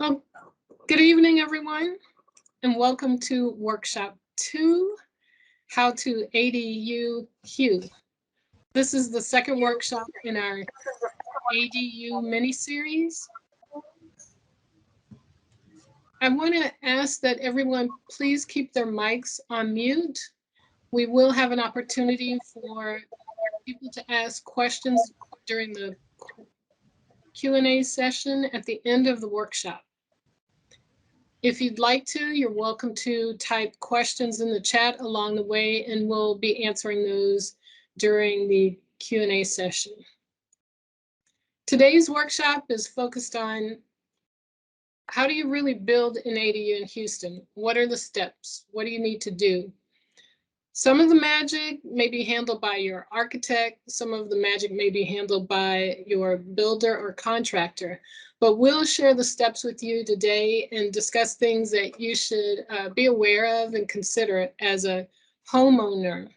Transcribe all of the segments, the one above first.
Well, good evening, everyone, and welcome to Workshop 2, How to ADU HOU. This is the second workshop in our ADU mini-series. I want to ask that everyone please keep their mics on mute. We will have an opportunity for people to ask questions during the Q&A session at the end of the workshop. If you'd like to, you're welcome to type questions in the chat along the way, and we'll be answering those during the Q&A session. Today's workshop is focused on how do you really build an ADU in Houston? What are the steps? What do you need to do? Some of the magic may be handled by your architect. Some of the magic may be handled by your builder or contractor. But we'll share the steps with you today and discuss things that you should be aware of and consider as a homeowner.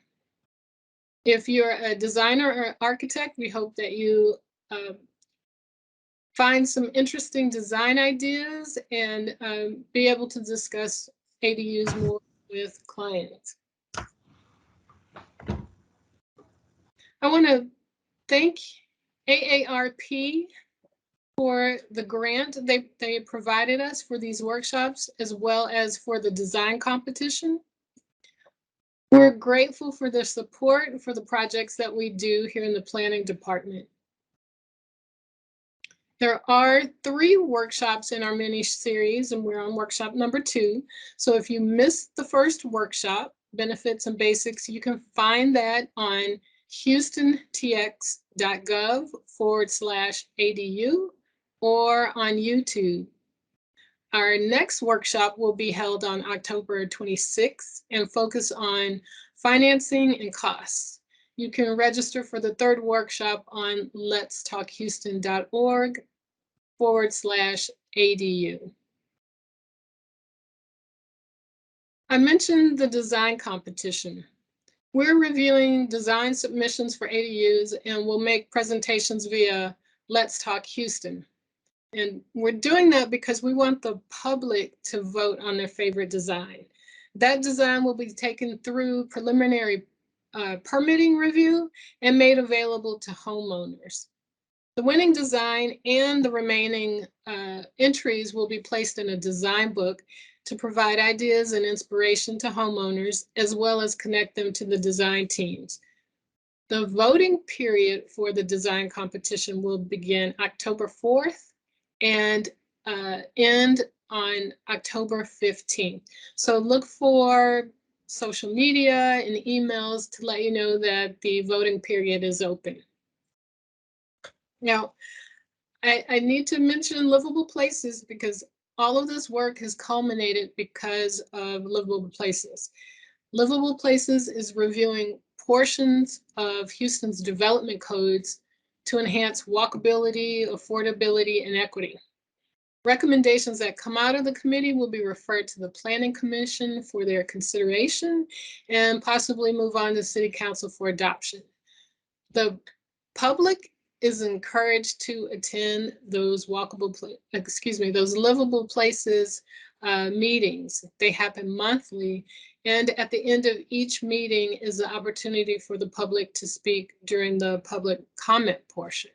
If you're a designer or architect, we hope that you find some interesting design ideas and be able to discuss ADUs more with clients. I want to thank AARP for the grant they provided us for these workshops, as well as for the design competition. We're grateful for their support for the projects that we do here in the planning department. There are 3 workshops in our mini series, and we're on workshop number 2. So if you missed the first workshop, Benefits and Basics, you can find that on houstontx.gov/ADU or on YouTube. Our next workshop will be held on October 26th and focus on financing and costs. You can register for the 3rd workshop on letstalkhouston.org/ADU. I mentioned the design competition. We're reviewing design submissions for ADUs, and we'll make presentations via Let's Talk Houston. And we're doing that because we want the public to vote on their favorite design. That design will be taken through preliminary permitting review and made available to homeowners. The winning design and the remaining entries will be placed in a design book to provide ideas and inspiration to homeowners, as well as connect them to the design teams. The voting period for the design competition will begin October 4th and end on October 15th. So look for social media and emails to let you know that the voting period is open. Now, I need to mention Livable Places because all of this work has culminated because of Livable Places. Livable Places is reviewing portions of Houston's development codes to enhance walkability, affordability, and equity. Recommendations that come out of the committee will be referred to the Planning Commission for their consideration and possibly move on to City Council for adoption. The public is encouraged to attend those those Livable Places meetings. They happen monthly, and at the end of each meeting is the opportunity for the public to speak during the public comment portion.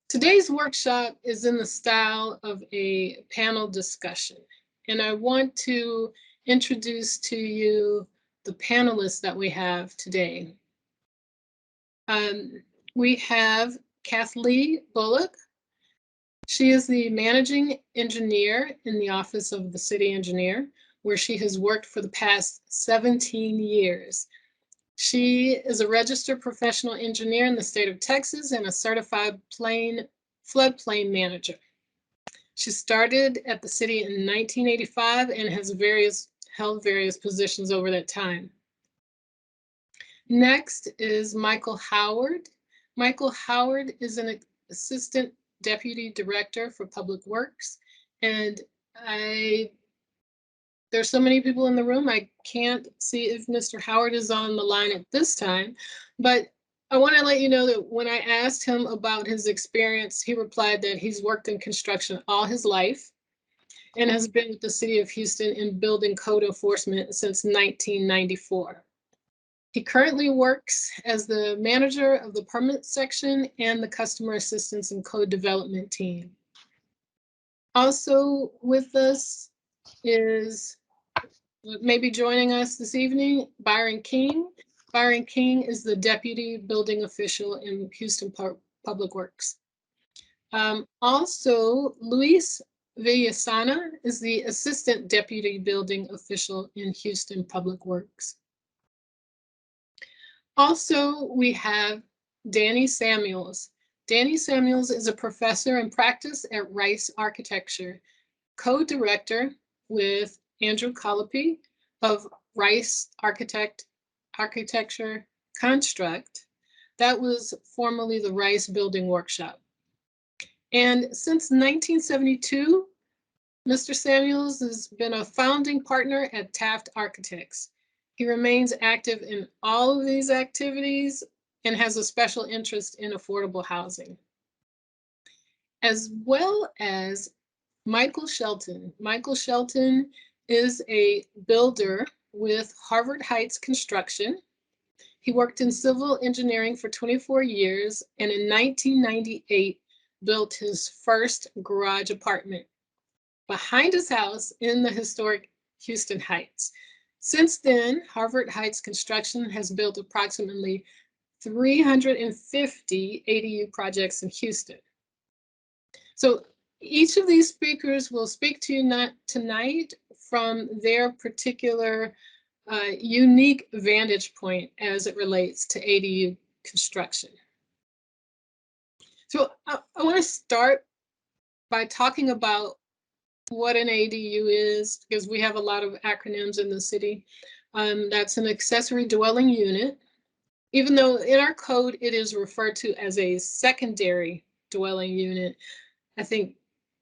Today's workshop is in the style of a panel discussion, and I want to introduce to you the panelists that we have today. We have Kathleen Bullock. She is the managing engineer in the Office of the City Engineer, where she has worked for the past 17 years. She is a registered professional engineer in the state of Texas and a certified floodplain manager. She started at the city in 1985 and has held various positions over that time. Next is Michael Howard. Michael Howard is an assistant deputy director for public works, and there's so many people in the room, I can't see if Mr. Howard is on the line at this time, but I want to let you know that when I asked him about his experience, he replied that he's worked in construction all his life and has been with the city of Houston in building code enforcement since 1994. He currently works as the manager of the permit section and the customer assistance and code development team. Also with us is maybe joining us this evening, Byron King. Byron King is the deputy building official in Houston Public Works. Also, Luis Villasana is the assistant deputy building official in Houston Public Works. Also, we have Danny Samuels. Danny Samuels is a professor in practice at Rice Architecture, co-director with Andrew Colopy of Rice Architecture Construct. That was formerly the Rice Building Workshop. And since 1972, Mr. Samuels has been a founding partner at Taft Architects. He remains active in all of these activities and has a special interest in affordable housing. As well as Michael Shelton. Michael Shelton is a builder with Harvard Heights Construction. He worked in civil engineering for 24 years and in 1998 built his first garage apartment behind his house in the historic Houston Heights. Since then, Harvard Heights Construction has built approximately 350 ADU projects in Houston. So each of these speakers will speak to you tonight from their particular unique vantage point as it relates to ADU construction. So I want to start by talking about what an ADU is, because we have a lot of acronyms in the city. That's an accessory dwelling unit. Even though in our code it is referred to as a secondary dwelling unit, I think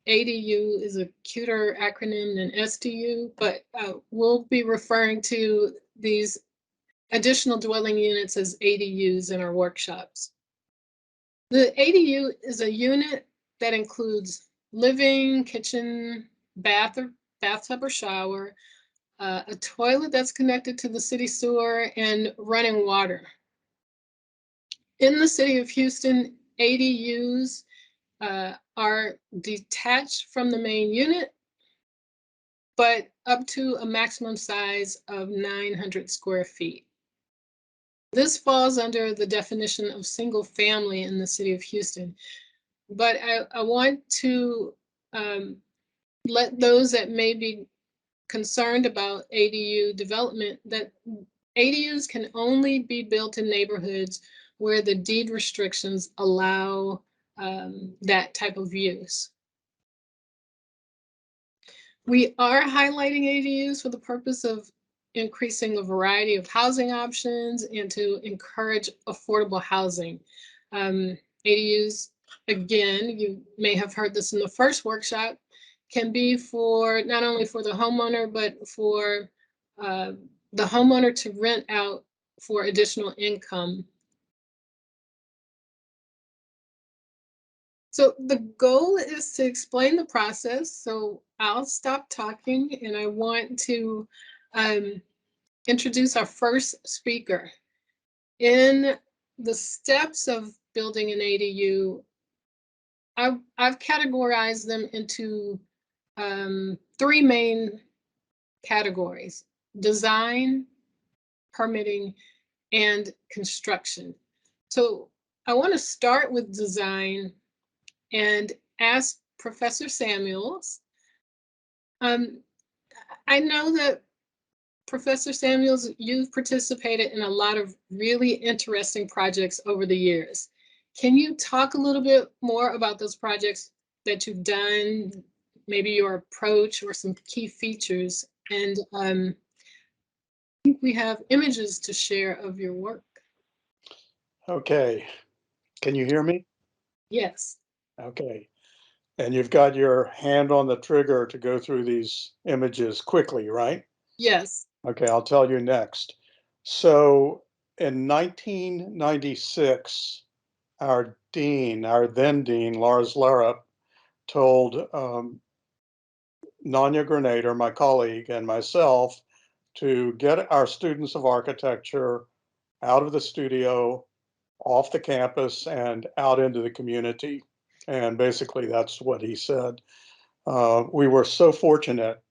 ADU is a cuter acronym than SDU, but we'll be referring to these additional dwelling units as ADUs in our workshops. The ADU is a unit that includes living, kitchen, bathtub or shower, a toilet that's connected to the city sewer, and running water. In the city of Houston, ADUs are detached from the main unit, but up to a maximum size of 900 square feet. This falls under the definition of single family in the city of Houston. But I want to let those that may be concerned about ADU development that ADUs can only be built in neighborhoods where the deed restrictions allow that type of use. We are highlighting ADUs for the purpose of increasing a variety of housing options and to encourage affordable housing. ADUs, again, you may have heard this in the first workshop, can be for not only for the homeowner, but for the homeowner to rent out for additional income. So the goal is to explain the process. So I'll stop talking and I want to introduce our first speaker. In the steps of building an ADU, I've categorized them into 3 main categories: design, permitting, and construction. So I want to start with design and ask Professor Samuels. I know that Professor Samuels, you've participated in a lot of really interesting projects over the years. Can you talk a little bit more about those projects that you've done, maybe your approach or some key features? And I think we have images to share of your work. Okay. Can you hear me? Yes. Okay. And you've got your hand on the trigger to go through these images quickly, right? Yes. Okay, I'll tell you next. So in 1996, our then dean, Lars Larup, told Nanya Grenader, my colleague, and myself to get our students of architecture out of the studio, off the campus, and out into the community. And basically, that's what he said. We were so fortunate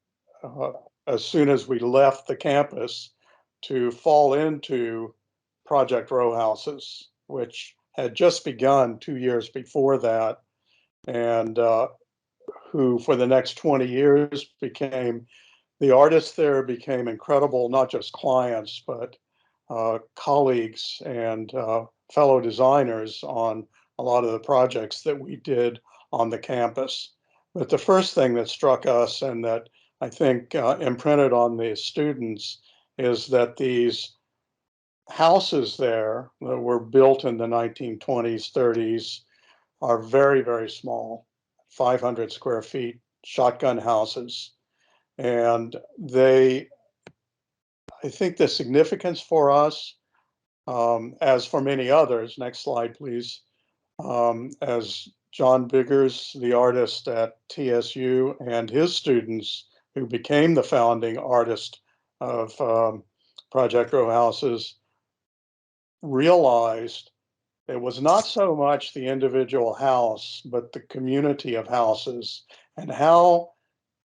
uh, as soon as we left the campus to fall into Project Row Houses, which had just begun 2 years before that, and who for the next 20 years became the artists there became incredible, not just clients, but colleagues and fellow designers on a lot of the projects that we did on the campus. But the first thing that struck us and that I think imprinted on the students is that these houses there that were built in the 1920s, 30s are very, very small, 500 square feet, shotgun houses. And I think the significance for us, as for many others, next slide, please, as John Biggers, the artist at TSU, and his students, who became the founding artist of Project Row Houses, realized it was not so much the individual house, but the community of houses and how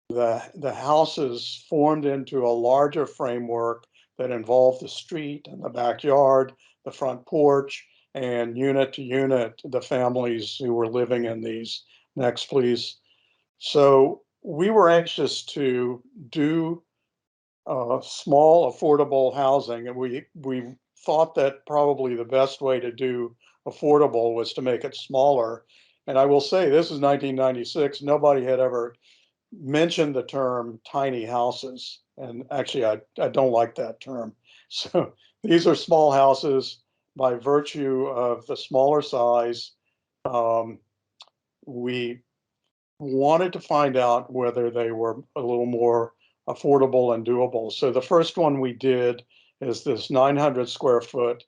the houses formed into a larger framework that involved the street and the backyard, the front porch, and unit to unit, the families who were living in these. Next, please. So we were anxious to do small, affordable housing, and we thought that probably the best way to do affordable was to make it smaller. And I will say, this is 1996. Nobody had ever mentioned the term tiny houses. And actually, I don't like that term. So these are small houses by virtue of the smaller size. Um, we wanted to find out whether they were a little more affordable and doable. So the first one we did is this 900 square foot,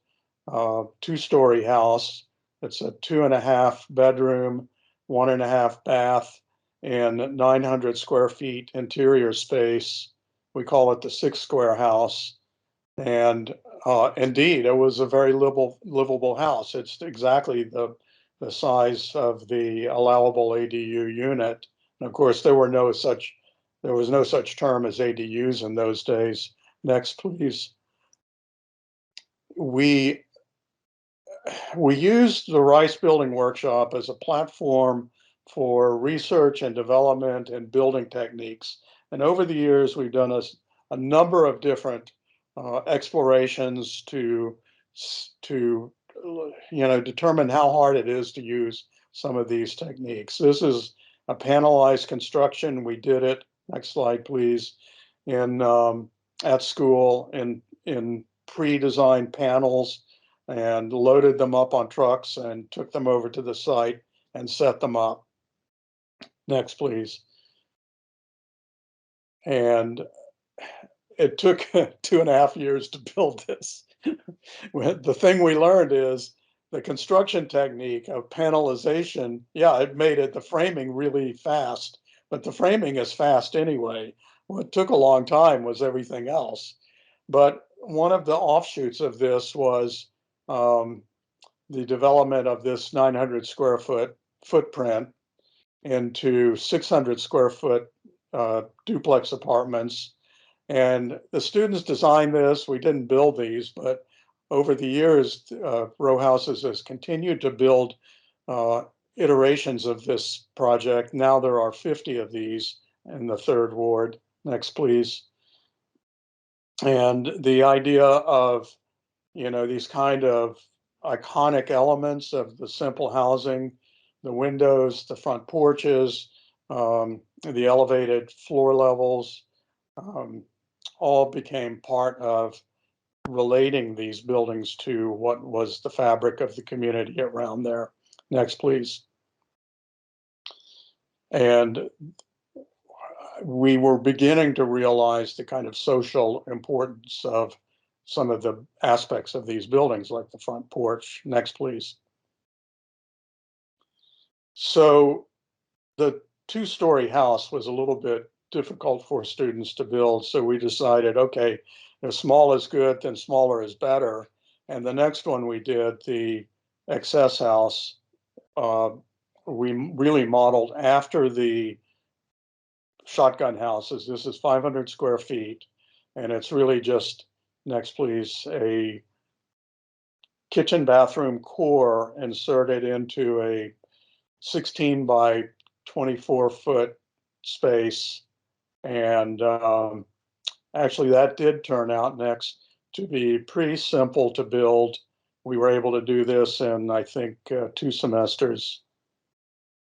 two-story house. It's a 2.5 bedroom, 1.5 bath, and 900 square feet interior space. We call it the 6 square house. And indeed, it was a very livable house. It's exactly the size of the allowable ADU unit. And of course, there was no such term as ADUs in those days. Next, please. We used the Rice Building Workshop as a platform for research and development and building techniques. And over the years, we've done a number of different explorations to determine how hard it is to use some of these techniques. This is a panelized construction. We did it. Next slide, please. In at school in pre-designed panels and loaded them up on trucks and took them over to the site and set them up. Next, please. And it took 2.5 years to build this. The thing we learned is the construction technique of panelization, yeah, it made the framing really fast, but the framing is fast anyway. What took a long time was everything else. But one of the offshoots of this was the development of this 900 square foot footprint into 600 square foot duplex apartments. And the students designed this. We didn't build these, but over the years, Row Houses has continued to build iterations of this project. Now there are 50 of these in the third ward. Next, please. And the idea of, these kind of iconic elements of the simple housing, the windows, the front porches, the elevated floor levels, all became part of relating these buildings to what was the fabric of the community around there. Next, please. And we were beginning to realize the kind of social importance of some of the aspects of these buildings, like the front porch. Next, please. So the two-story house was a little bit difficult for students to build, so we decided, okay, if small is good, then smaller is better. And the next one we did, the excess house, we really modeled after the shotgun houses. This is 500 square feet, and it's really just, next please, a kitchen bathroom core inserted into a 16 by 24-foot space. And actually, that did turn out next to be pretty simple to build. We were able to do this in, I think, 2 semesters.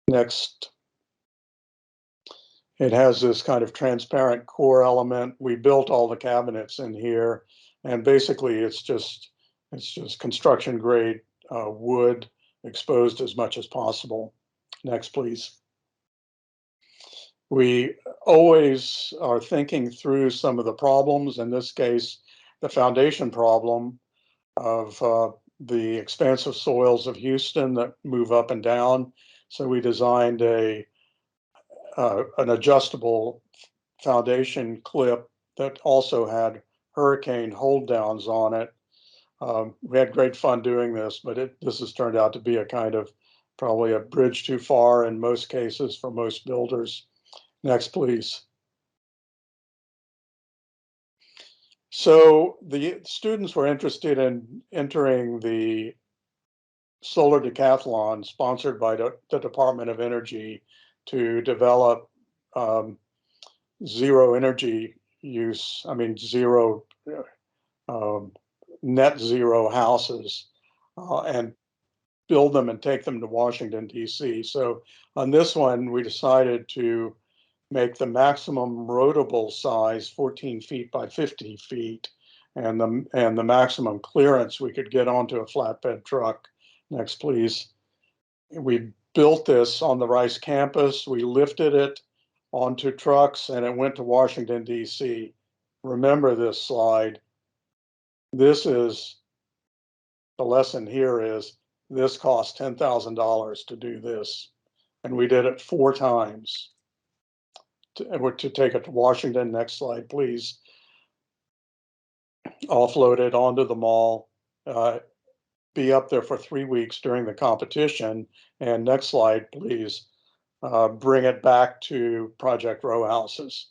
Next. It has this kind of transparent core element. We built all the cabinets in here, and basically it's just construction grade wood exposed as much as possible. Next, please. We always are thinking through some of the problems. In this case, the foundation problem of the expansive soils of Houston that move up and down. So we designed an adjustable foundation clip that also had hurricane hold downs on it. We had great fun doing this, but this has turned out to be a kind of probably a bridge too far in most cases for most builders. Next, please. So the students were interested in entering the solar decathlon sponsored by the Department of Energy to develop zero energy use, zero net zero houses and build them and take them to Washington, D.C. So on this one, we decided to make the maximum roadable size 14 feet by 50 feet and the maximum clearance we could get onto a flatbed truck. Next, please. We built this on the Rice campus. We lifted it onto trucks and it went to Washington, D.C. Remember this slide. This is, the lesson here is this cost $10,000 to do this. And we did it 4 times to take it to Washington. Next slide, please. Offload it onto the mall, be up there for 3 weeks during the competition. And next slide, please. Bring it back to Project Row houses.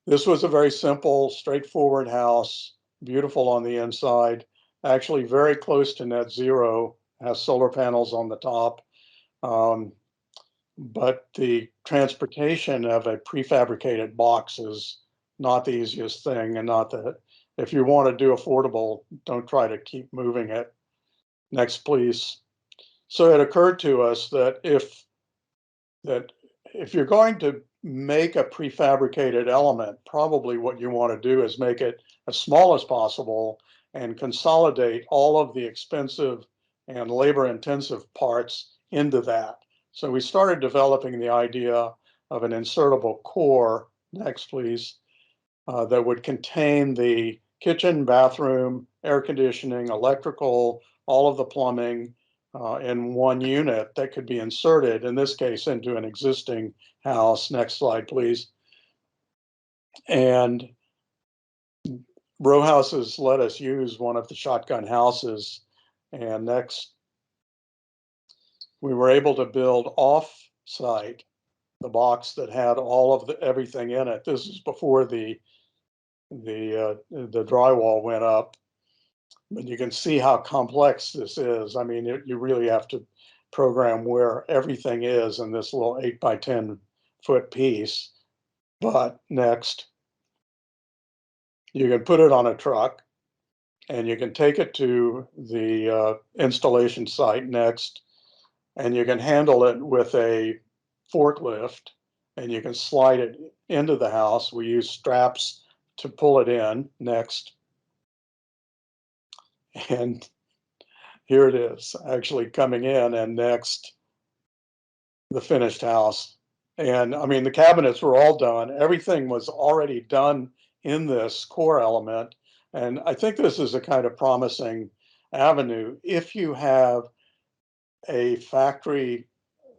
This was a very simple, straightforward house, beautiful on the inside, actually very close to net zero, has solar panels on the top. But the transportation of a prefabricated box is not the easiest thing, and not that if you want to do affordable, don't try to keep moving it. Next, please. So it occurred to us that if you're going to make a prefabricated element, probably what you want to do is make it as small as possible and consolidate all of the expensive and labor-intensive parts into that. So we started developing the idea of an insertable core, next please, that would contain the kitchen, bathroom, air conditioning, electrical, all of the plumbing, in one unit that could be inserted, in this case, into an existing house. Next slide, please. And row houses let us use one of the shotgun houses. And next, we were able to build off-site the box that had all of everything in it. This is before the drywall went up. But you can see how complex this is. I mean, you really have to program where everything is in this little 8 by 10 foot piece. But next, you can put it on a truck and you can take it to the installation site next, and you can handle it with a forklift and you can slide it into the house. We use straps to pull it in next. And here it is actually coming in, and next, the finished house. And I mean, the cabinets were all done. Everything was already done in this core element. And I think this is a kind of promising avenue. If you have a factory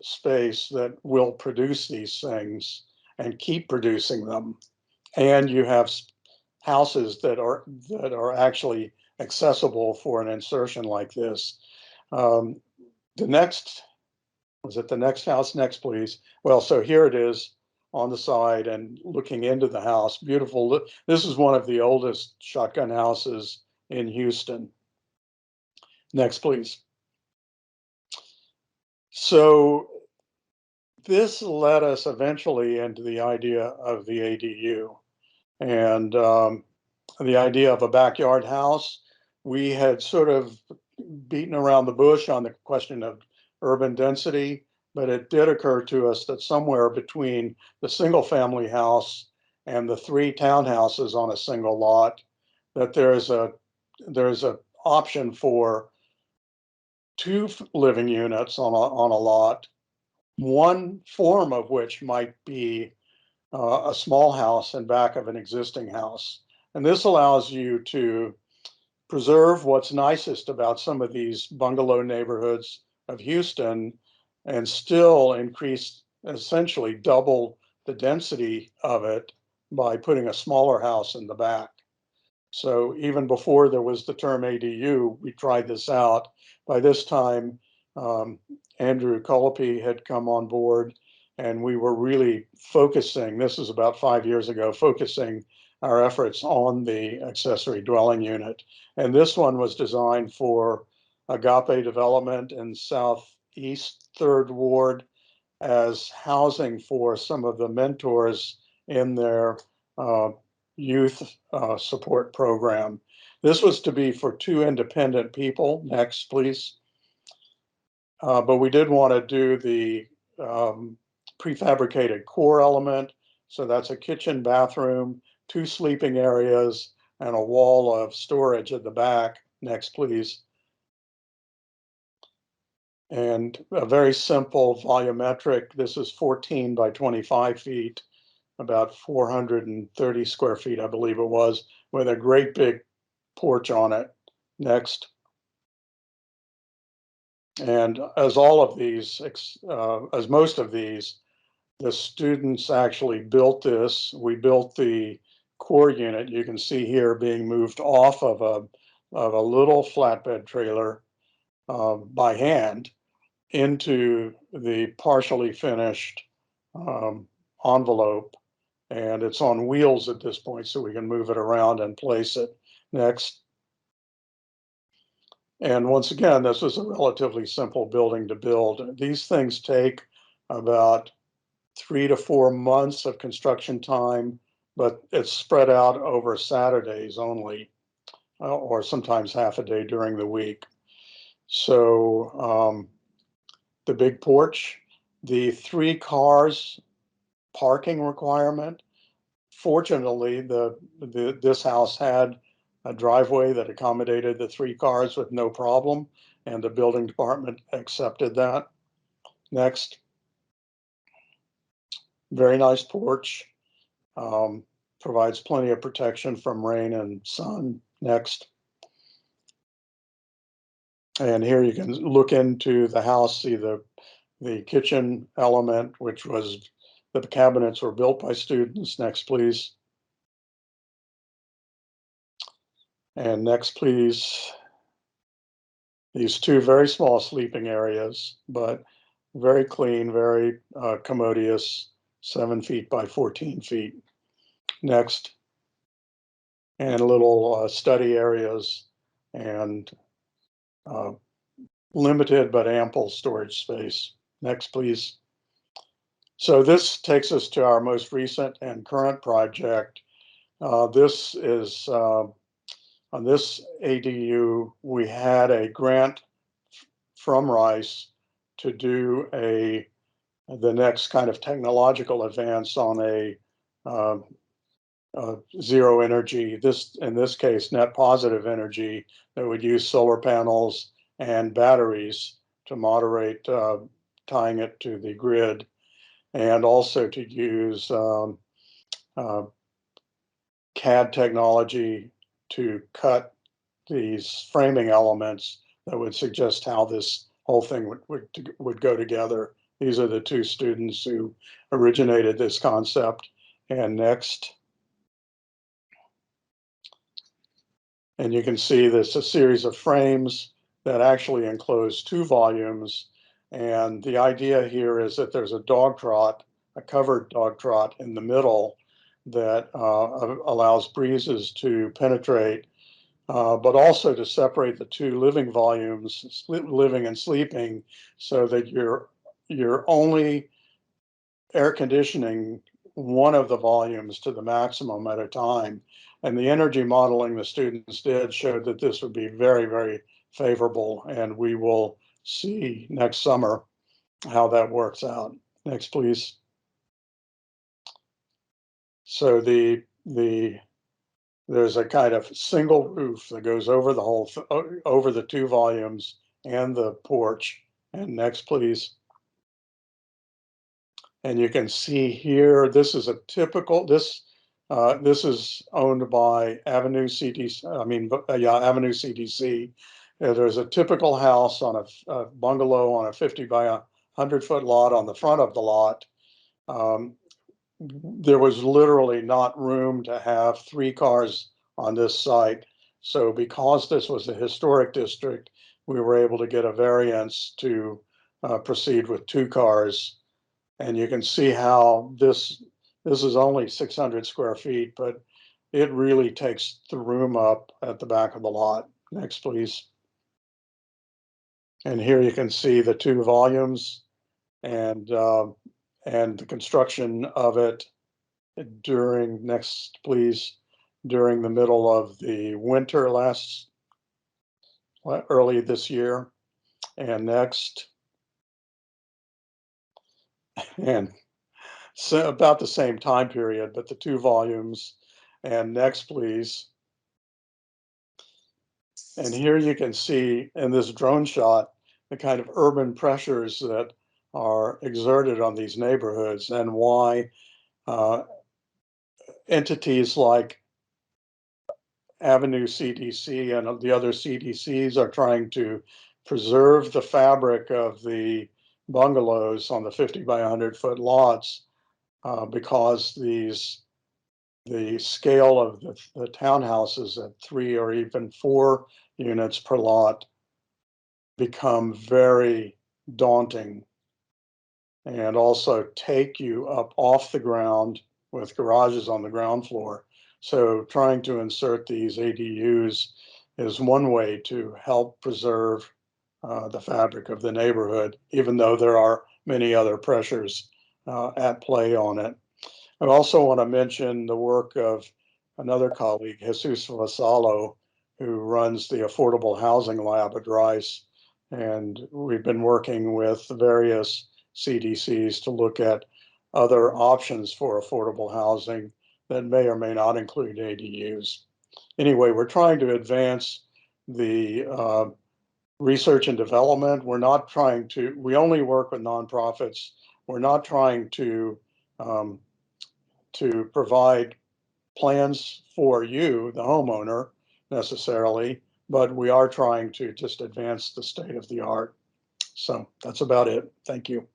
space that will produce these things and keep producing them, and you have houses that are actually accessible for an insertion like this. Um, the next, was it the next house? Next, please. Well, so here it is on the side and looking into the house. Beautiful. This is one of the oldest shotgun houses in Houston. Next, please. So this led us eventually into the idea of the ADU and the idea of a backyard house. We had sort of beaten around the bush on the question of urban density, but it did occur to us that somewhere between the single family house and the 3 townhouses on a single lot, that there's a option for 2 living units on a lot, one form of which might be a small house in back of an existing house. And this allows you to preserve what's nicest about some of these bungalow neighborhoods of Houston and still increase, essentially double the density of it by putting a smaller house in the back. So even before there was the term ADU, we tried this out. By this time, Andrew Colopy had come on board, and we were really focusing, this is about 5 years ago, focusing our efforts on the accessory dwelling unit. And this one was designed for Agape Development in Southeast Third Ward as housing for some of the mentors in their uh, youth support program. This was to be for 2 independent people. Next, please. But we did want to do the prefabricated core element. So that's a kitchen, bathroom, 2 sleeping areas, and a wall of storage at the back. Next, please. And a very simple volumetric. This is 14 by 25 feet, about 430 square feet, I believe it was, with a great big porch on it. Next. And as all of these, as most of these, the students actually built this. We built the core unit, you can see here, being moved off of a little flatbed trailer by hand into the partially finished envelope. And it's on wheels at this point, so we can move it around and place it. Next. And once again, this was a relatively simple building to build. These things take about 3 to 4 months of construction time, but it's spread out over Saturdays only, or sometimes half a day during the week. So the big porch, the 3 cars parking requirement. Fortunately, this house had a driveway that accommodated the 3 cars with no problem, and the building department accepted that. Next. Very nice porch. Provides plenty of protection from rain and sun. Next. And here you can look into the house, see the kitchen element, which was, the cabinets were built by students. Next, please. And next, please. These 2 very small sleeping areas, but very clean, very commodious, 7 feet by 14 feet. Next. And little study areas and limited but ample storage space. Next, please. So this takes us to our most recent and current project. This is on this ADU, we had a grant from Rice to do the next kind of technological advance on a zero energy, in this case, net positive energy, that would use solar panels and batteries to moderate tying it to the grid, and also to use CAD technology to cut these framing elements that would suggest how this whole thing would go together. These are the two students who originated this concept. And next. And you can see this a series of frames that actually enclose 2 volumes. And the idea here is that there's a dog trot, a covered dog trot in the middle that allows breezes to penetrate, but also to separate the 2 living volumes, living and sleeping, so that you're only air conditioning one of the volumes to the maximum at a time. And the energy modeling the students did showed that this would be very, very favorable. And we will see next summer how that works out. Next, please. So there's a kind of single roof that goes over the whole, over the 2 volumes and the porch. And next, please. And you can see here, this is a typical, this is owned by Avenue CDC, Avenue CDC. There's a typical house on a bungalow on a 50 by 100-foot lot on the front of the lot. There was literally not room to have 3 cars on this site. So because this was a historic district, we were able to get a variance to proceed with 2 cars. And you can see how this is only 600 square feet, but it really takes the room up at the back of the lot. Next, please. And here you can see the 2 volumes and the construction of it during, next, please, during the middle of the winter early this year. And next. And so about the same time period, but the 2 volumes. And next, please. And here you can see in this drone shot the kind of urban pressures that are exerted on these neighborhoods and why entities like Avenue CDC and the other CDCs are trying to preserve the fabric of the bungalows on the 50 by 100-foot lots because the scale of the townhouses at 3 or even 4 units per lot become very daunting and also take you up off the ground with garages on the ground floor. So trying to insert these ADUs is one way to help preserve the fabric of the neighborhood, even though there are many other pressures at play on it. I also want to mention the work of another colleague, Jesus Vassallo, who runs the Affordable Housing Lab at Rice. And we've been working with various CDCs to look at other options for affordable housing that may or may not include ADUs. Anyway, we're trying to advance the research and development. We're not trying to, we only work with nonprofits. We're not trying to provide plans for you, the homeowner, necessarily, but we are trying to just advance the state of the art. So that's about it. Thank you.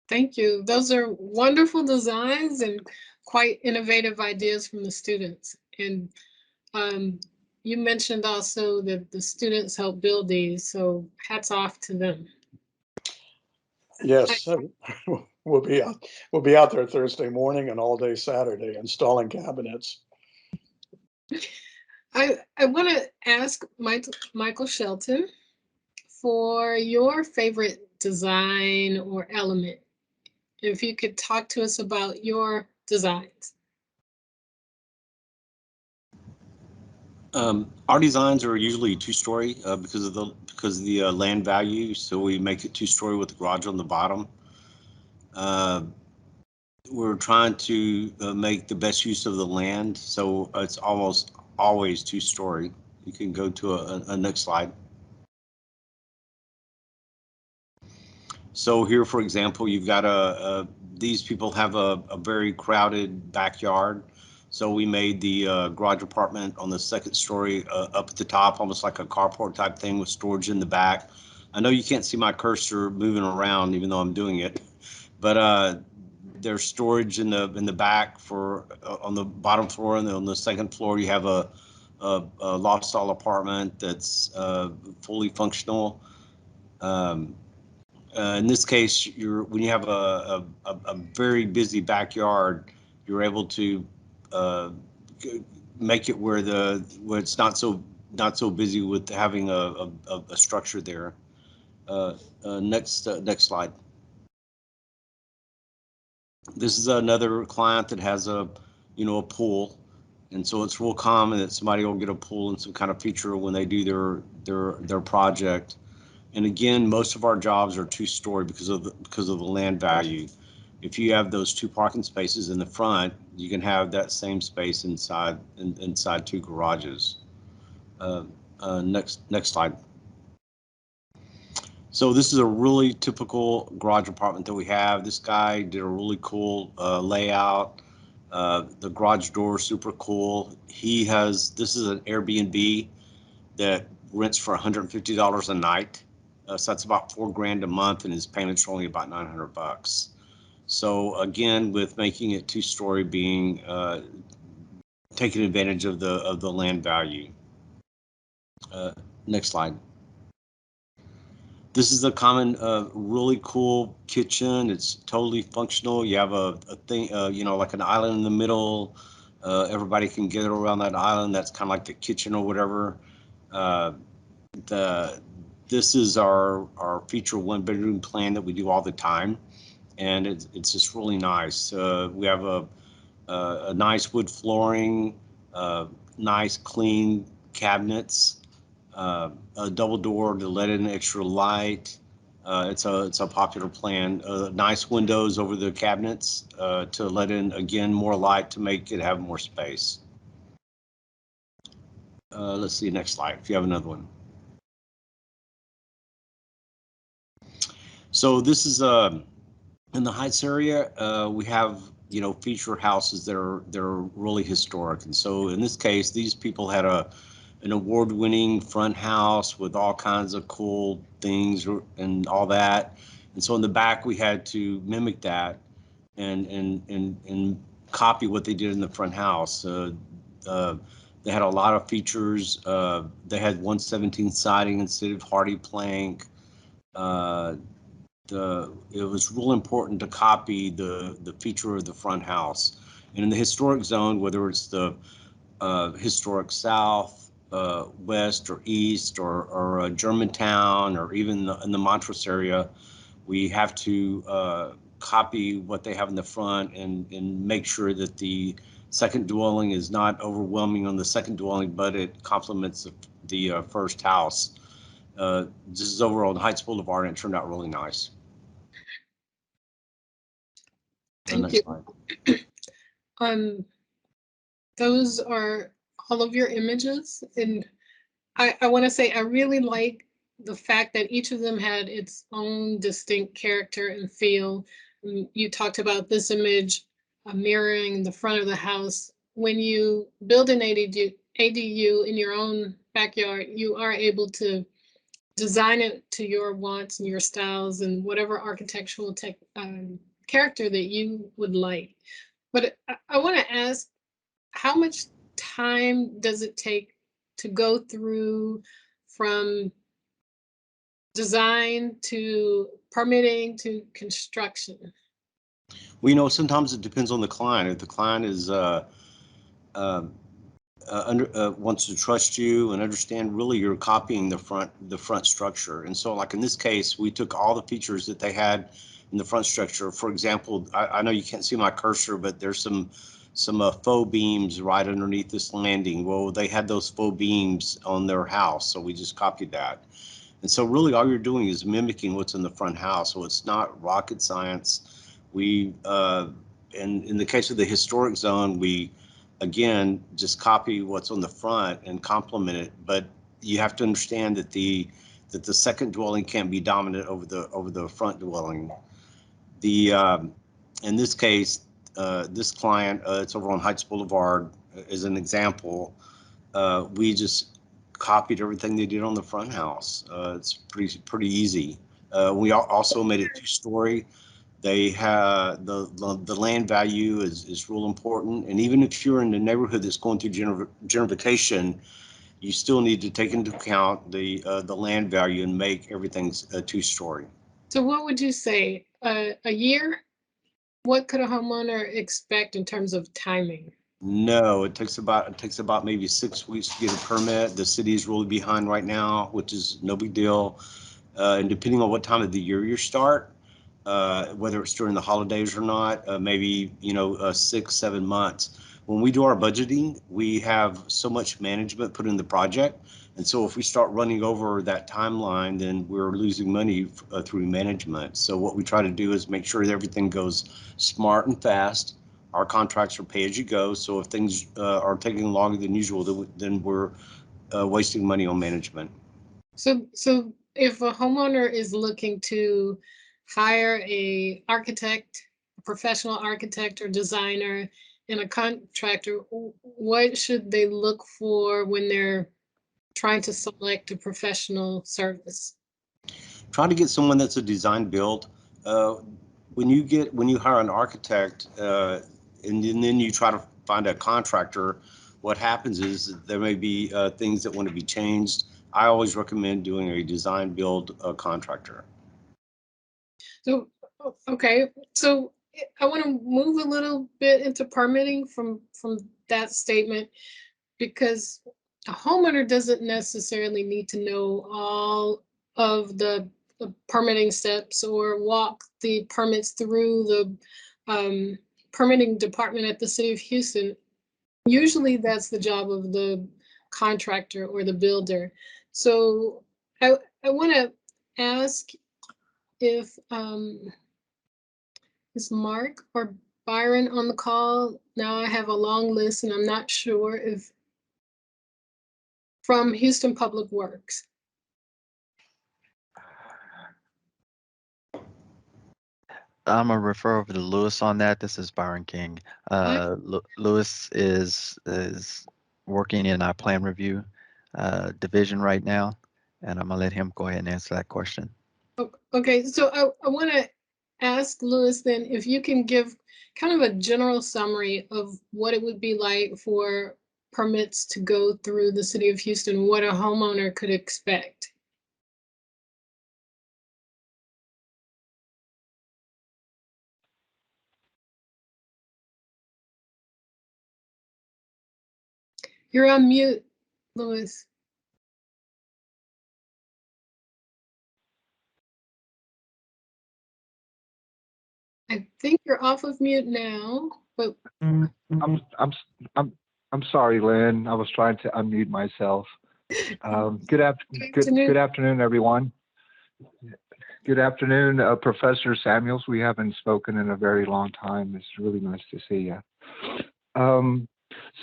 Thank you. Those are wonderful designs and quite innovative ideas from the students. And you mentioned also that the students help build these, so hats off to them. Yes, we'll be out there Thursday morning and all day Saturday installing cabinets. I want to ask Michael Shelton for your favorite design or element. If you could talk to us about your designs. Our designs are usually 2-story because of the land value. So we make it 2-story with the garage on the bottom. We're trying to make the best use of the land, so it's almost always 2-story. You can go to a next slide. So here, for example, you've got these people have a very crowded backyard. So we made the garage apartment on the second story up at the top, almost like a carport type thing with storage in the back. I know you can't see my cursor moving around even though I'm doing it, but there's storage in the back for on the bottom floor, and then on the second floor you have a loft style apartment that's fully functional. In this case, when you have a very busy backyard, you're able to make it where it's not so busy with having a structure there. Next slide. This is another client that has a pool, and so it's real common that somebody will get a pool and some kind of feature when they do their project. And again, most of our jobs are two-story because of the land value. If you have those 2 parking spaces in the front, you can have that same space inside two garages. Next slide. So this is a really typical garage apartment that we have. This guy did a really cool layout. The garage door is super cool. This is an Airbnb that rents for $150 a night. So that's about $4,000 a month, and his payments are only about $900. So again, with making it two-story, being taking advantage of the land value. Next slide. This is a common, really cool kitchen. It's totally functional. You have a thing, like an island in the middle. Everybody can get around that island. That's kind of like the kitchen or whatever. This is our feature 1-bedroom plan that we do all the time, and it's just really nice. We have a nice wood flooring, nice clean cabinets, a double door to let in extra light. It's a popular plan. Nice windows over the cabinets to let in, again, more light to make it have more space. Let's see, next slide, if you have another one. So this is in the Heights area. We have feature houses that are really historic, and so in this case, these people had an award-winning front house with all kinds of cool things and all that, and so in the back we had to mimic that and copy what they did in the front house. They had a lot of features. They had 1/17 siding instead of hardy plank. It was real important to copy the feature of the front house. And in the historic zone, whether it's the historic South, West, or East, or Germantown, or even in the Montrose area, we have to copy what they have in the front and make sure that the second dwelling is not overwhelming on the second dwelling, but it complements the first house. This is over on Heights Boulevard, and it turned out really nice. Thank you. Those are all of your images, and I want to say I really like the fact that each of them had its own distinct character and feel. You talked about this image mirroring the front of the house. When you build an ADU in your own backyard, you are able to design it to your wants and your styles and whatever architectural character that you would like. But I want to ask, how much time does it take to go through from design to permitting to construction? Well, sometimes it depends on the client. If the client is wants to trust you and understand, really you're copying the front structure. And so, like in this case, we took all the features that they had in the front structure. For example, I know you can't see my cursor, but there's some faux beams right underneath this landing. Well, they had those faux beams on their house, so we just copied that. And so really all you're doing is mimicking what's in the front house. So it's not rocket science. We, in the case of the historic zone, we, again, just copy what's on the front and complement it. But you have to understand that the second dwelling can't be dominant over the front dwelling. In this case, this client, it's over on Heights Boulevard, as an example. We just copied everything they did on the front house. It's pretty easy. We also made it 2-story. They have the land value is real important, and even if you're in the neighborhood that's going through gentrification, you still need to take into account the land value and make everything a 2-story. So what would you say, a year? What could a homeowner expect in terms of timing? No, it takes about maybe 6 weeks to get a permit. The city is really behind right now, which is no big deal. And depending on what time of the year you start, whether it's during the holidays or not, maybe 6-7 months. When we do our budgeting, we have so much management put in the project, and so if we start running over that timeline, then we're losing money through management. So what we try to do is make sure that everything goes smart and fast. Our contracts are pay as you go, so if things are taking longer than usual, then we're wasting money on management. So if a homeowner is looking to hire a architect, a professional architect or designer, and a contractor, what should they look for when they're trying to select a professional service? Try to get someone that's a design build. When you hire an architect, and then you try to find a contractor, what happens is there may be things that want to be changed. I always recommend doing a design build contractor. So, okay, so I want to move a little bit into permitting from that statement, because a homeowner doesn't necessarily need to know all of the permitting steps or walk the permits through the permitting department at the city of Houston. Usually that's the job of the contractor or the builder. So I want to ask if is Mark or Byron on the call? Now I have a long list and I'm not sure if from Houston Public Works. I'm gonna refer over to Lewis on that. This is Byron King. Lewis is working in our plan review division right now, and I'm gonna let him go ahead and answer that question. Okay, so I want to ask Lewis then if you can give kind of a general summary of what it would be like for permits to go through the city of Houston, what a homeowner could expect. You're on mute, Lewis. I think you're off of mute now, but I'm sorry, Lynn. I was trying to unmute myself. Good afternoon, everyone. Good afternoon, Professor Samuels. We haven't spoken in a very long time. It's really nice to see you.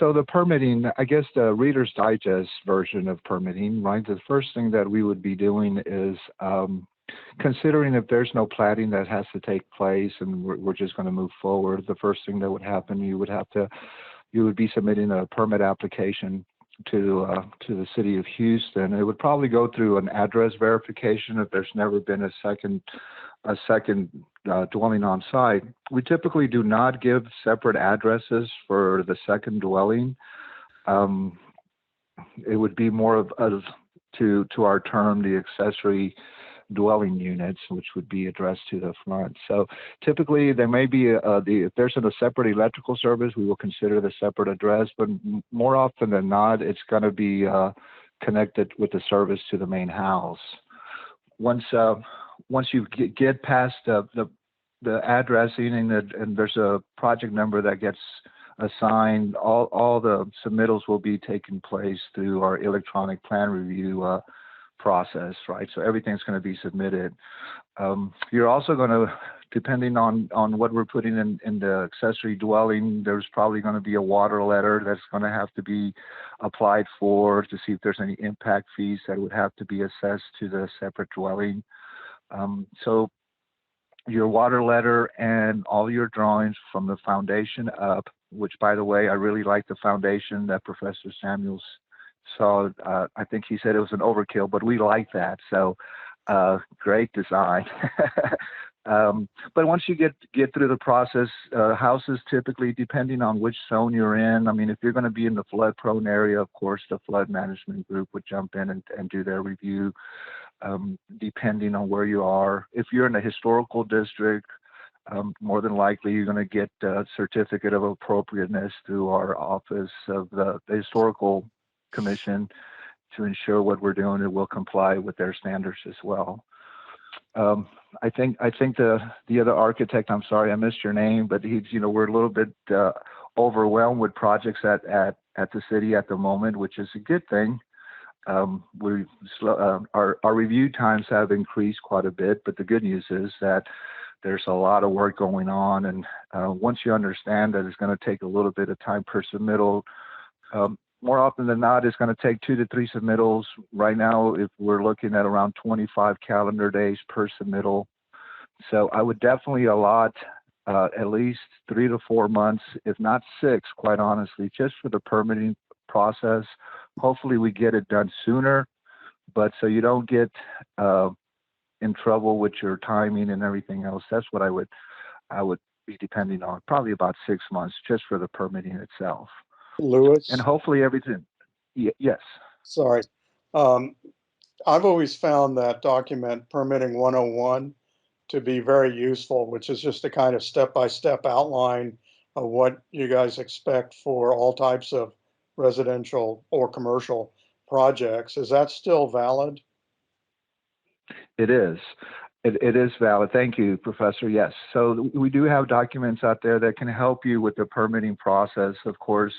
So the permitting, I guess the Reader's Digest version of permitting, right? The first thing that we would be doing is considering if there's no platting that has to take place and we're just going to move forward. The first thing that would happen, you would be submitting a permit application to the city of Houston. It would probably go through an address verification if there's never been a second dwelling on site. We typically do not give separate addresses for the second dwelling. It would be more of to our term, the accessory dwelling units, which would be addressed to the front. So typically there may be if there's a separate electrical service, we will consider the separate address, but more often than not, it's going to be connected with the service to the main house. Once you get past the addressing and there's a project number that gets assigned, all the submittals will be taking place through our electronic plan review process, right? So everything's going to be submitted. You're also going to, depending on what we're putting in the accessory dwelling, there's probably going to be a water letter that's going to have to be applied for to see if there's any impact fees that would have to be assessed to the separate dwelling. So your water letter and all your drawings from the foundation up, which, by the way, I really like the foundation that Professor Samuels saw. I think he said it was an overkill, but we like that. So great design. But once you get through the process, houses typically, depending on which zone you're in, I mean, if you're going to be in the flood prone area, of course, the flood management group would jump in and do their review, depending on where you are. If you're in a historical district, more than likely you're going to get a certificate of appropriateness through our office of the historical commission to ensure what we're doing it will comply with their standards as well. I think the other architect, I'm sorry I missed your name, but he's, we're a little bit overwhelmed with projects at the city at the moment, which is a good thing. Our review times have increased quite a bit, but the good news is that there's a lot of work going on, and once you understand that it's going to take a little bit of time per submittal, more often than not, it's going to take 2 to 3 submittals. Right now, if we're looking at around 25 calendar days per submittal. So I would definitely allot at least 3 to 4 months, if not 6, quite honestly, just for the permitting process. Hopefully we get it done sooner, but so you don't get in trouble with your timing and everything else. That's what I would be depending on, probably about 6 months just for the permitting itself. Louis? And hopefully everything, yes. Sorry. I've always found that document Permitting 101 to be very useful, which is just a kind of step-by-step outline of what you guys expect for all types of residential or commercial projects. Is that still valid? It is. It is valid. Thank you, Professor. Yes. So we do have documents out there that can help you with the permitting process. Of course,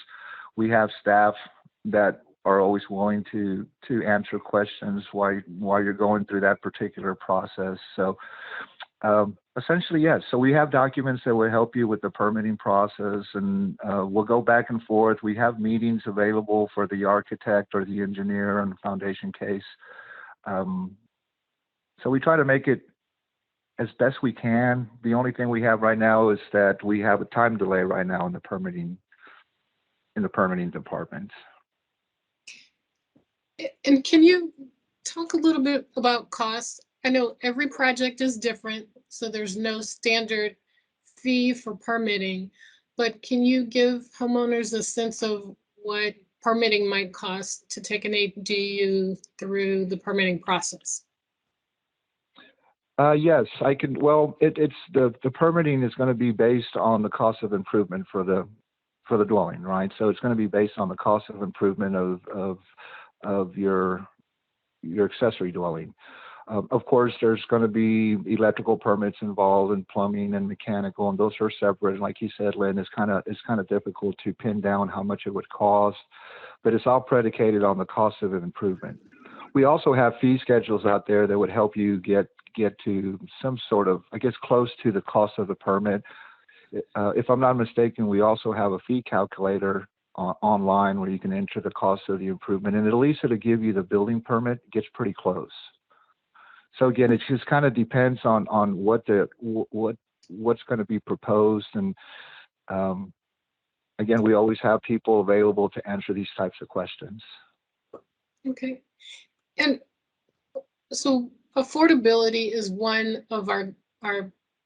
we have staff that are always willing to answer questions while you're going through that particular process. So essentially, yes. So we have documents that will help you with the permitting process, and we'll go back and forth. We have meetings available for the architect or the engineer on the foundation case. So we try to make it as best we can. The only thing we have right now is that we have a time delay right now in the permitting department. And can you talk a little bit about costs? I know every project is different, so there's no standard fee for permitting, but can you give homeowners a sense of what permitting might cost to take an ADU through the permitting process? Yes, I can. Well, it's the permitting is going to be based on the cost of improvement for the dwelling, right? So it's going to be based on the cost of improvement of your accessory dwelling. Of course, there's going to be electrical permits involved, and plumbing and mechanical, and those are separate. And like you said, Lynn, it's kind of difficult to pin down how much it would cost, but it's all predicated on the cost of an improvement. We also have fee schedules out there that would help you get to some sort of, I guess, close to the cost of the permit. If I'm not mistaken, we also have a fee calculator online where you can enter the cost of the improvement, and at least it'll give you the building permit. It gets pretty close. So again, it just kind of depends on what's going to be proposed, and again, we always have people available to answer these types of questions. Okay, and so affordability is one of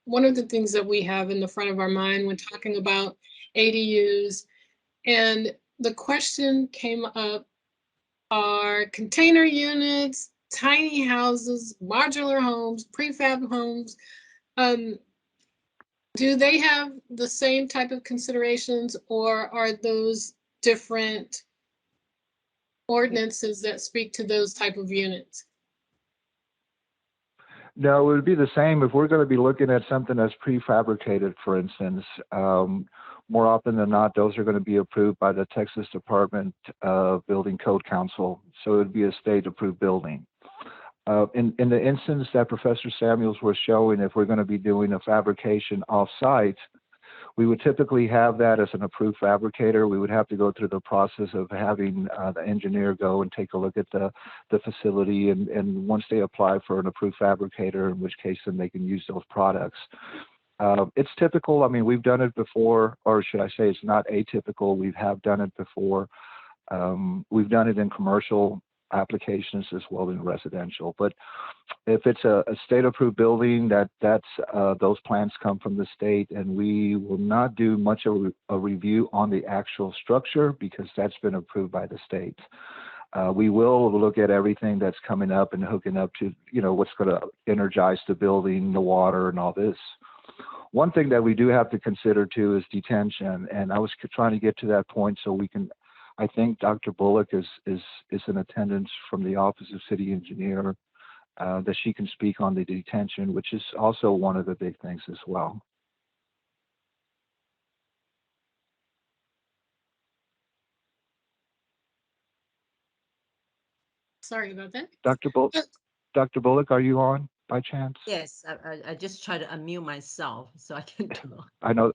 one of the things that we have in the front of our mind when talking about ADUs. And the question came up, are container units, tiny houses, modular homes, prefab homes, do they have the same type of considerations, or are those different ordinances that speak to those type of units? No, it would be the same if we're going to be looking at something that's prefabricated, for instance. More often than not, those are going to be approved by the Texas Department of Building Code Council. So it would be a state-approved building. In the instance that Professor Samuels was showing, if we're going to be doing a fabrication off-site, We would typically have that as an approved fabricator. We would have to go through the process of having the engineer go and take a look at the facility, and once they apply for an approved fabricator, in which case then they can use those products. It's typical. I mean, we've done it before, or should I say it's not atypical. We have done it before. We've done it in commercial applications as well as in residential. But if it's a state-approved building, those plans come from the state, and we will not do much of a review on the actual structure because that's been approved by the state. We will look at everything that's coming up and hooking up to, what's going to energize the building, the water, and all this. One thing that we do have to consider too is detention, and I was trying to get to that point so we can. I think Dr. Bullock is in attendance from the Office of City Engineer, that she can speak on the detention, which is also one of the big things as well. Sorry about that. Dr. Bullock, are you on by chance? Yes, I just try to unmute myself so I can talk. I know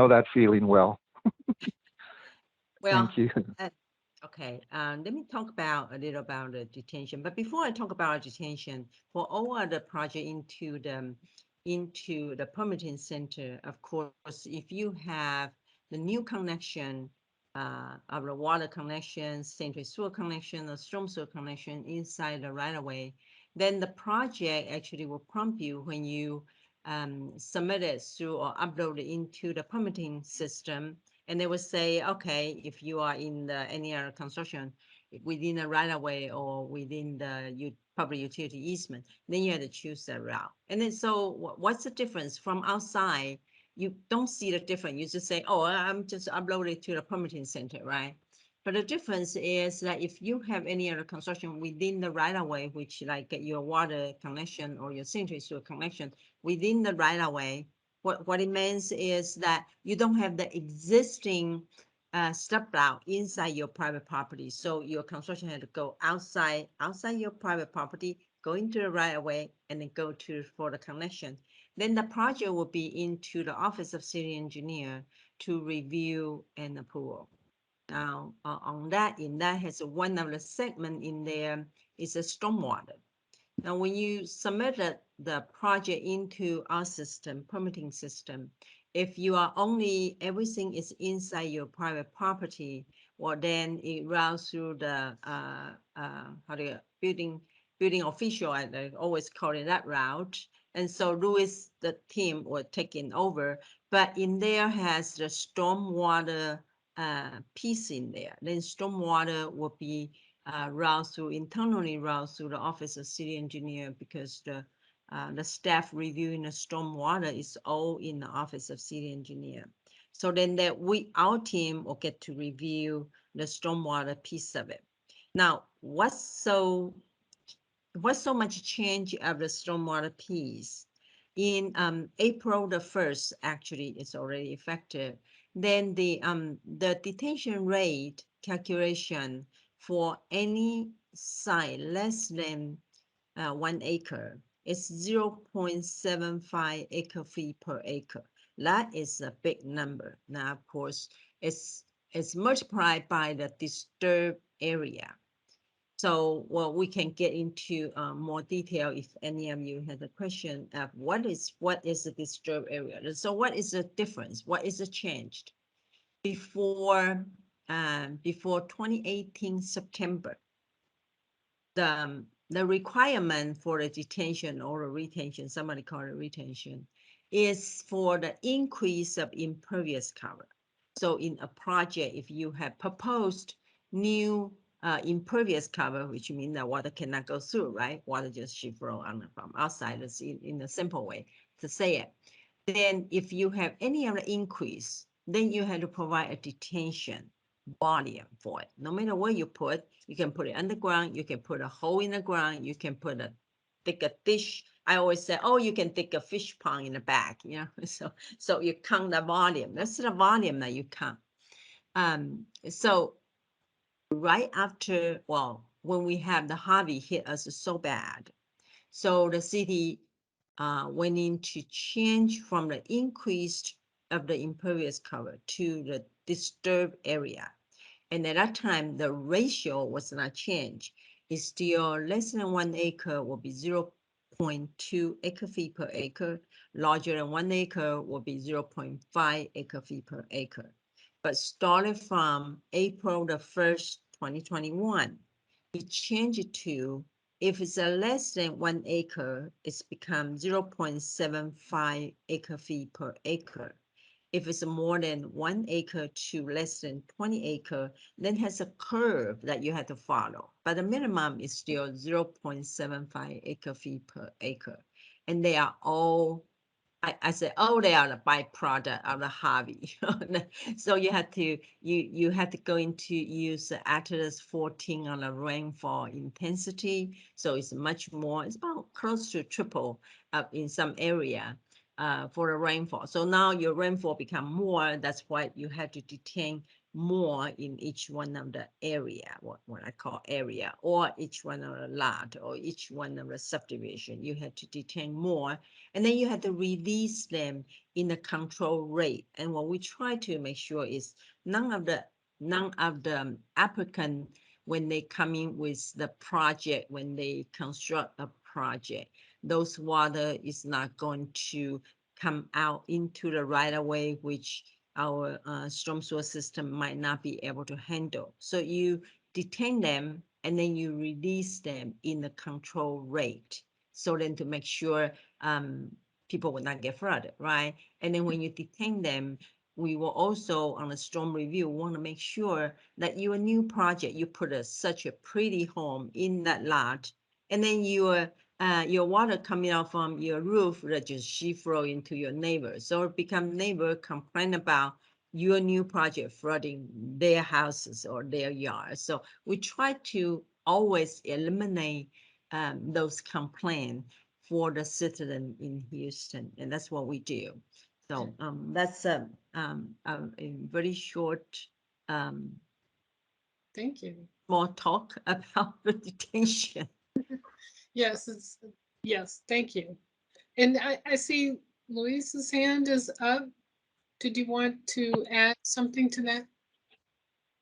that feeling well. Well, Thank you. Okay, let me talk a little about the detention. But before I talk about detention, for all other project into the permitting center, of course, if you have the new connection of the water connection, sanitary sewer connection, or storm sewer connection inside the right of way, then the project actually will prompt you when you submit it through or upload it into the permitting system. And they will say, okay, if you are in any other construction within the right of way or within the public utility easement, then you have to choose that route. And then so what's the difference from outside? You don't see the difference. You just say, oh, I'm just uploaded to the permitting center, right? But the difference is that if you have any other construction within the right of way, which like your water connection or your sanitary sewer connection within the right of way, what it means is that you don't have the existing step route inside your private property. So your construction had to go outside your private property, go into the right of way, and then go for the connection. Then the project will be into the Office of City Engineer to review and approve. Now, in that has one of the segment in there is a stormwater. Now, when you submitted the project into our system, permitting system, if you are everything is inside your private property, well, then it routes through the building official, I always call it that route. And so Louis, the team were taking over, but in there has the stormwater piece in there. Then stormwater will be internally route through the Office of City Engineer, because the staff reviewing the stormwater is all in the Office of City Engineer. So then our team will get to review the stormwater piece of it. Now, what's so much change of the stormwater piece? In April the 1st, actually, it's already effective. Then the detention rate calculation for any site less than 1 acre is 0.75 acre feet per acre. That is a big number. Now, of course, it's multiplied by the disturbed area. So, well, we can get into more detail if any of you have a question of what is the disturbed area. So what is the difference? What is the changed? Before 2018 September, the requirement for the detention or a retention, somebody call it retention, is for the increase of impervious cover. So in a project, if you have proposed new impervious cover, which means that water cannot go through, right? Water just should flow on from outside, in a simple way to say it. Then if you have any other increase, then you have to provide a detention volume for it. No matter where you put, you can put it underground, you can put a hole in the ground, you can dig a dish. I always say, oh, you can dig a fish pond in the back, so you count the volume. That's the volume that you count. So right after, well, when we have the Harvey hit us so bad, so the city went in to change from the increased of the impervious cover to the disturbed area. And at that time, the ratio was not changed. It's still less than 1 acre will be 0.2 acre feet per acre. Larger than 1 acre will be 0.5 acre feet per acre. But starting from April the 1st, 2021, we changed it to, if it's a less than 1 acre, it's become 0.75 acre feet per acre. If it's more than 1 acre to less than 20 acre, then has a curve that you have to follow. But the minimum is still 0.75 acre feet per acre. And they are all, I say, oh, they are the byproduct of the hobby. So you have to go into use the Atlas 14 on the rainfall intensity. So it's much more, it's about close to triple in some area. For the rainfall. So now your rainfall become more. That's why you have to detain more in each one of the area, what I call area, or each one of the lot, or each one of the subdivision. You have to detain more, and then you have to release them in the control rate. And what we try to make sure is none of the applicant, when they come in with the project, when they construct a project, those water is not going to come out into the right of way, which our storm sewer system might not be able to handle. So you detain them and then you release them in the control rate. So then to make sure people will not get flooded, right? And then when you detain them, we will also, on a storm review, want to make sure that your new project, you put such a pretty home in that lot, and then your water coming out from your roof that just sheet flow into your neighbor. So it become neighbor complain about your new project flooding their houses or their yards. So we try to always eliminate those complaints for the citizen in Houston, and that's what we do. So that's a very short Thank you. small talk about the detention. Yes, yes, thank you. And I see Luis's hand is up. Did you want to add something to that?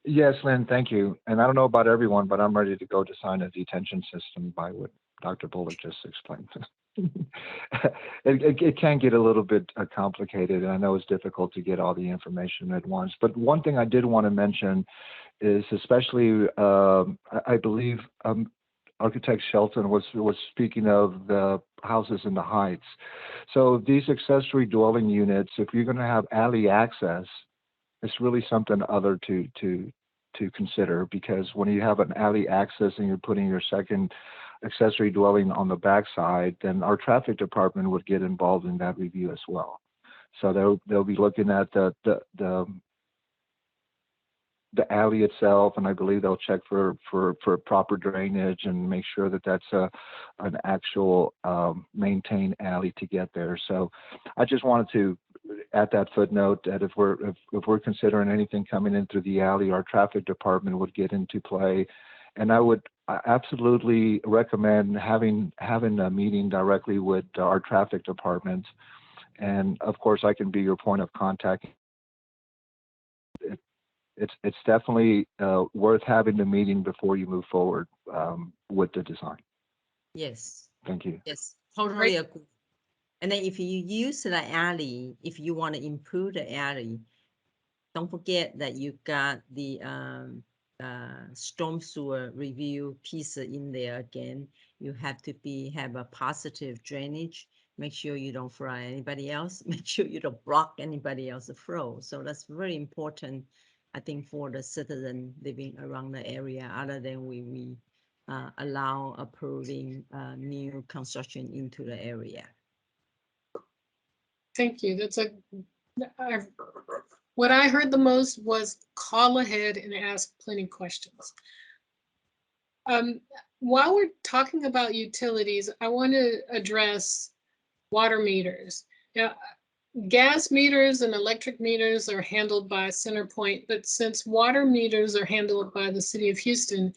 Yes, Lynn, thank you. And I don't know about everyone, but I'm ready to go design a detention system by what Dr. Bullock just explained. It can get a little bit complicated, and I know it's difficult to get all the information at once. But one thing I did want to mention is, especially, I believe Architect Shelton was speaking of the houses in the heights. So these accessory dwelling units, if you're going to have alley access, it's really something other to consider, because when you have an alley access and you're putting your second accessory dwelling on the backside, then our traffic department would get involved in that review as well. So they'll be looking at the alley itself, and I believe they'll check for proper drainage and make sure that that's an actual maintained alley to get there. So I just wanted to add that footnote that if we're considering anything coming in through the alley, our traffic department would get into play. And I would absolutely recommend having a meeting directly with our traffic department. And of course, I can be your point of contact. It's definitely worth having the meeting before you move forward with the design. Yes. Thank you. Yes, totally agree. And then if you use the alley, if you want to improve the alley, don't forget that you got the storm sewer review piece in there again. You have to have a positive drainage. Make sure you don't flood anybody else. Make sure you don't block anybody else's flow. So that's very important, I think, for the citizen living around the area, other than we allow approving new construction into the area. Thank you. What I heard the most was call ahead and ask plenty of questions. While we're talking about utilities, I want to address water meters. Now, gas meters and electric meters are handled by CenterPoint, but since water meters are handled by the City of Houston,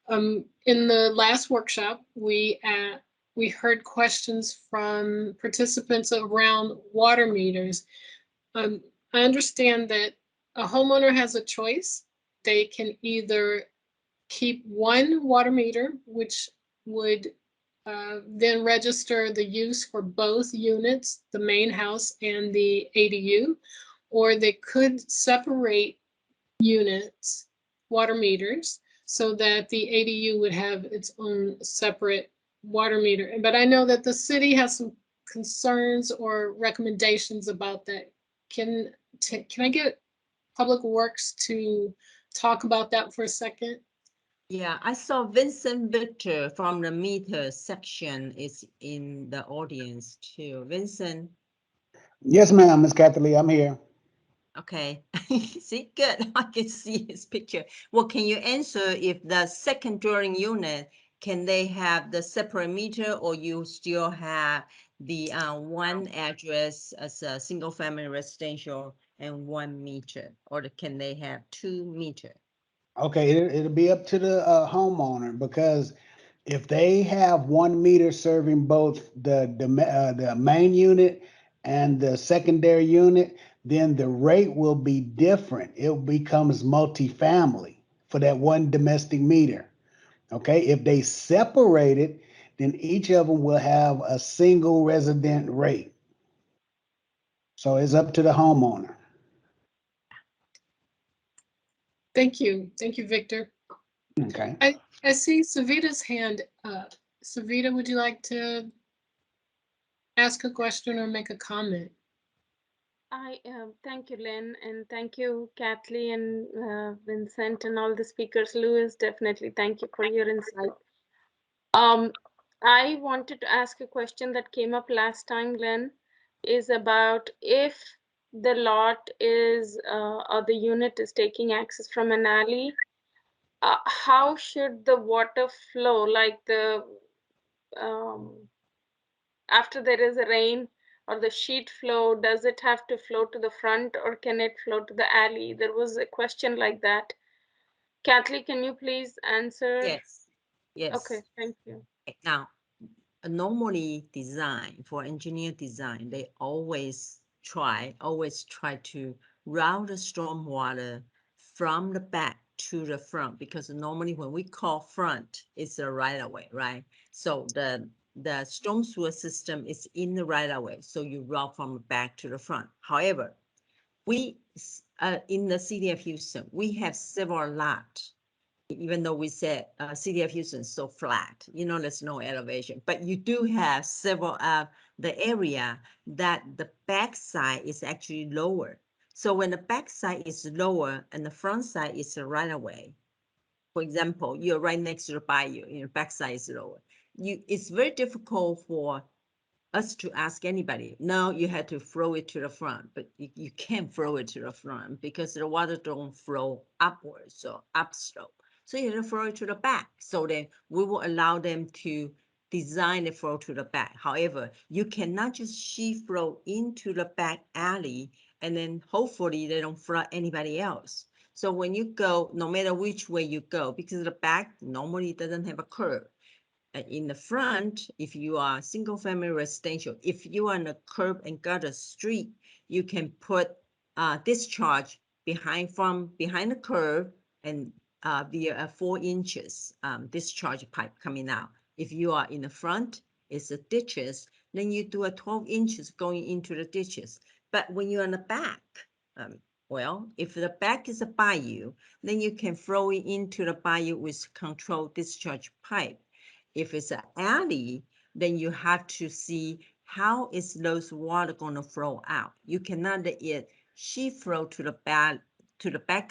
in the last workshop, we heard questions from participants around water meters. I understand that a homeowner has a choice. They can either keep one water meter, which would then register the use for both units, the main house and the ADU, or they could separate units, water meters, so that the ADU would have its own separate water meter. But I know that the city has some concerns or recommendations about that. Can I get Public Works to talk about that for a second? Yeah, I saw Vincent Victor from the meter section is in the audience too. Vincent, Yes, ma'am, Miss Kathy, I'm here. okay. See, good. I can see his picture. Well, can you answer if the second dwelling unit, can they have the separate meter or you still have the one address as a single family residential and 1 meter? Or can they have 2 meter? Okay, it'll be up to the homeowner, because if they have 1 meter serving both the main unit and the secondary unit, then the rate will be different. It becomes multifamily for that one domestic meter. Okay, if they separate it, then each of them will have a single resident rate. So it's up to the homeowner. Thank you. Thank you, Victor. Okay. I see Savita's hand up. Savita, would you like to ask a question or make a comment? I thank you, Lynn, and thank you, Kathleen and Vincent, and all the speakers. Louis, definitely thank you for your insight. I wanted to ask a question that came up last time, Glenn, is about if the lot is or the unit is taking access from an alley, how should the water flow? Like the after there is a rain or the sheet flow, does it have to flow to the front or can it flow to the alley? There was a question like that. Kathleen, can you please answer? Yes, yes. Okay, thank you. Now, normally design for engineer design, they always try to route the stormwater from the back to the front, because normally when we call front, it's the right of way, right? So the storm sewer system is in the right of way, so you route from the back to the front. However, we in the city of Houston, we have several lots, even though we said city of Houston is so flat, there's no elevation, but you do have several the area that the backside is actually lower. So when the backside is lower and the front side is the right of way, for example, you're right next to the bayou, backside is lower. It's very difficult for us to ask anybody. No, you had to throw it to the front, but you can't throw it to the front because the water don't flow upwards or upslope. So you have to throw it to the back. So then we will allow them to design the flow to the back. However, you cannot just sheet flow into the back alley and then hopefully they don't flood anybody else. So when you go, no matter which way you go, because the back normally doesn't have a curve. In the front, if you are single family residential, if you are on a curb and gutter street, you can put discharge behind the curb and via a 4 inches discharge pipe coming out. If you are in the front, it's the ditches, then you do a 12 inches going into the ditches. But when you're on the back, well, if the back is a bayou, then you can throw it into the bayou with controlled discharge pipe. If it's an alley, then you have to see how is those water going to flow out. You cannot let it sheet flow to the back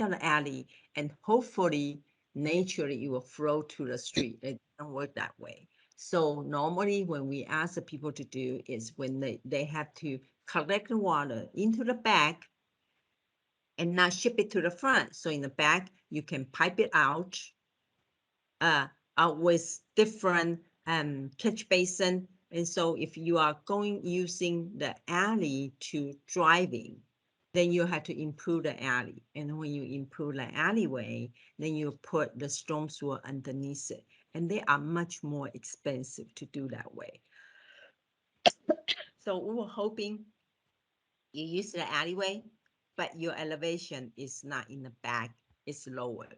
of the alley, and hopefully naturally it will flow to the street. It doesn't work that way. So normally when we ask the people to do is when they have to collect the water into the back and not ship it to the front. So in the back, you can pipe it out with different catch basin. And so if you are using the alley to driving, then you have to improve the alley. And when you improve the alleyway, then you put the storm sewer underneath it. And they are much more expensive to do that way. So we were hoping you use the alleyway but your elevation is not in the back, it's lower.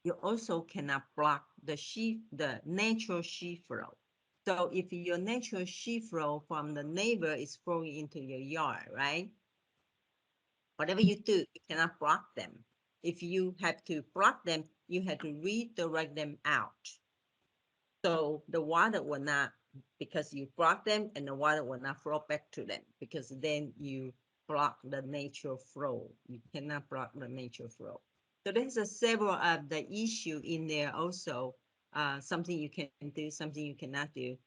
You also cannot block the natural sheet flow. So if your natural sheet flow from the neighbor is flowing into your yard, right? Whatever you do, you cannot block them. If you have to block them, you have to redirect them out. So the water will not, because you block them, and the water will not flow back to them, because then you block the natural flow. You cannot block the natural flow. So there's several of the issue in there also, something you can do, something you cannot do.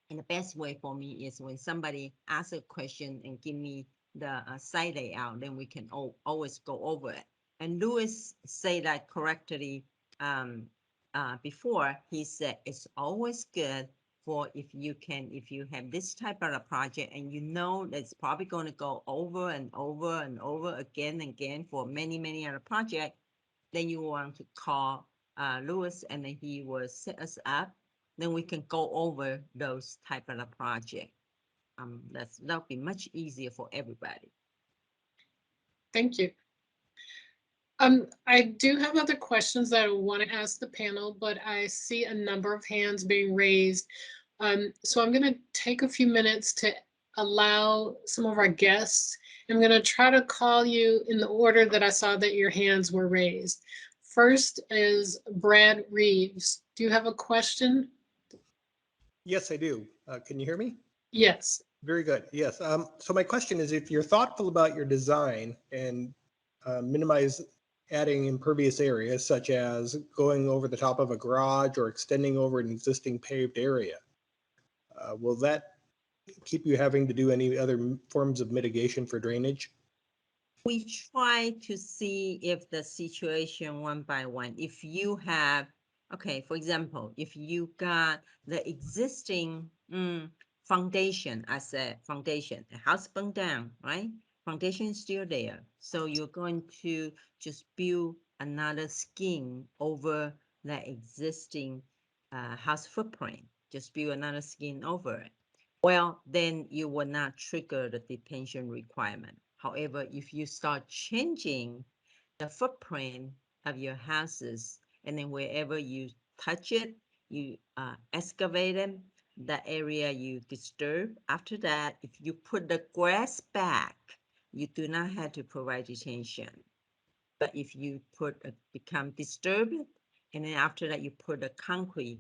And the best way for me is when somebody asks a question and give me the site layout, then we can always go over it. And Louis say that correctly before. He said it's always good for if you have this type of a project and you know that's probably going to go over and over and over again and again for many other projects, then you want to call Louis, and then he will set us up. Then we can go over those type of a project. That'll be much easier for everybody. Thank you. I do have other questions that I want to ask the panel, but I see a number of hands being raised. So I'm going to take a few minutes to allow some of our guests. I'm going to try to call you in the order that I saw that your hands were raised. First is Brad Reeves. Do you have a question? Yes, I do. Can you hear me? Yes. Very good. Yes. So my question is, if you're thoughtful about your design and minimize adding impervious areas, such as going over the top of a garage or extending over an existing paved area, will that keep you having to do any other forms of mitigation for drainage? We try to see if the situation one by one, if you have, okay, for example, if you got the existing foundation, I said foundation, the house burned down, right? Foundation is still there. So you're going to just build another skin over the existing house footprint. Just build another skin over it. Well, then you will not trigger the detention requirement. However, if you start changing the footprint of your houses, and then wherever you touch it, you excavate them, the area you disturb. After that, if you put the grass back, you do not have to provide detention. But if you become disturbed, and then after that you put a concrete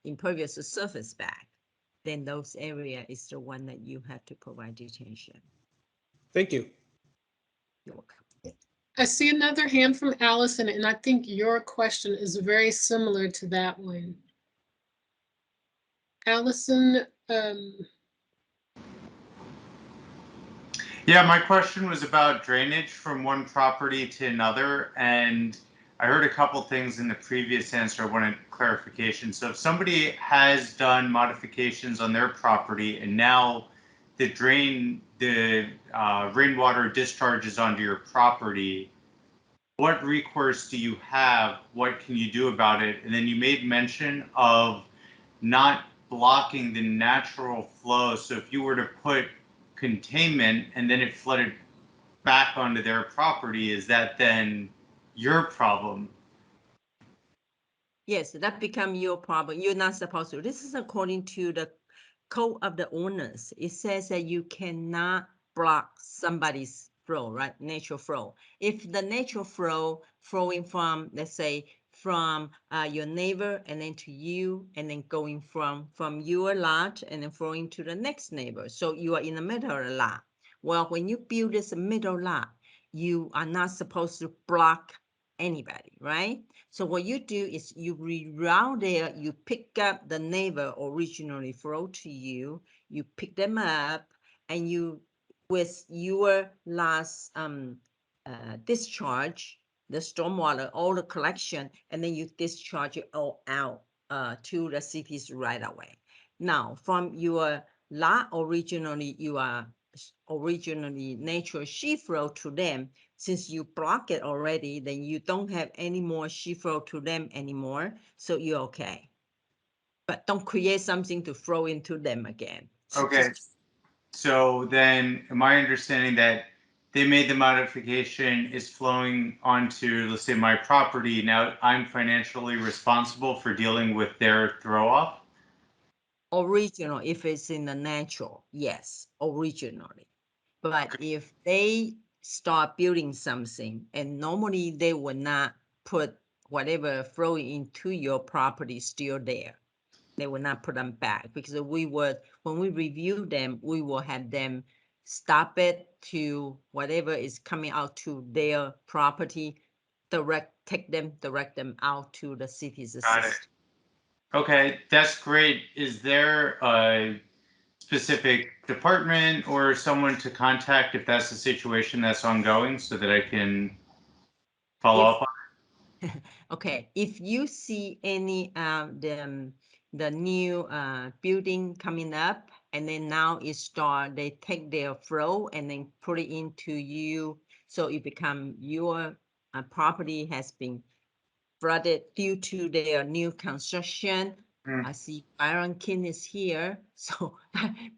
impervious surface back, then those area is the one that you have to provide detention. Thank you. You're welcome. I see another hand from Allison, and I think your question is very similar to that one. Allison, Yeah, my question was about drainage from one property to another, and I heard a couple things in the previous answer I wanted clarification. So if somebody has done modifications on their property and now the rainwater discharges onto your property, what recourse do you have? What can you do about it? And then you made mention of not blocking the natural flow. So if you were to put containment and then it flooded back onto their property, is that then your problem? Yes, that become your problem. You're not supposed to. This is according to the code of the owners. It says that you cannot block somebody's flow, right? Natural flow. If the natural flow flowing from, let's say, from your neighbor and then to you, and then going from your lot and then flowing to the next neighbor. So you are in the middle of the lot. Well, when you build this middle lot, you are not supposed to block anybody, right? So what you do is you reroute there, you pick up the neighbor originally flow to you, you pick them up, and you, with your last discharge, the stormwater, all the collection, and then you discharge it all out to the cities right away. Now, from your lot originally, you are originally natural sheet flow to them. Since you block it already, then you don't have any more sheet flow to them anymore, so you're okay. But don't create something to throw into them again. Okay. So then, am I understanding that they made the modification, is flowing onto, let's say, my property? Now I'm financially responsible for dealing with their throw off? Original, if it's in the natural, yes, originally. But if they start building something, and normally they would not put whatever flowing into your property still there. They will not put them back, because we would, when we review them, we will have them stop it to whatever is coming out to their property, direct them out to the city's Got it. system. Okay, that's great. Is there a specific department or someone to contact if that's the situation that's ongoing so that I can follow up on? Okay, if you see any the new building coming up, and then now it start, they take their flow and then put it into you, so it become your property has been flooded due to their new construction. I see Byron King is here. So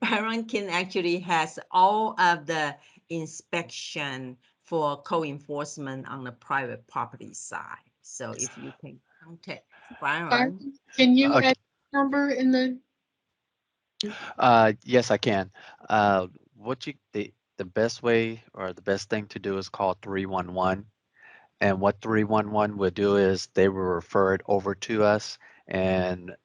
Byron King actually has all of the inspection for co-enforcement on the private property side. So if you can contact Byron. Can you Okay. add number in the, Yes, I can. What you the best way or the best thing to do is call 311. And what 311 would do is they will refer it over to us, and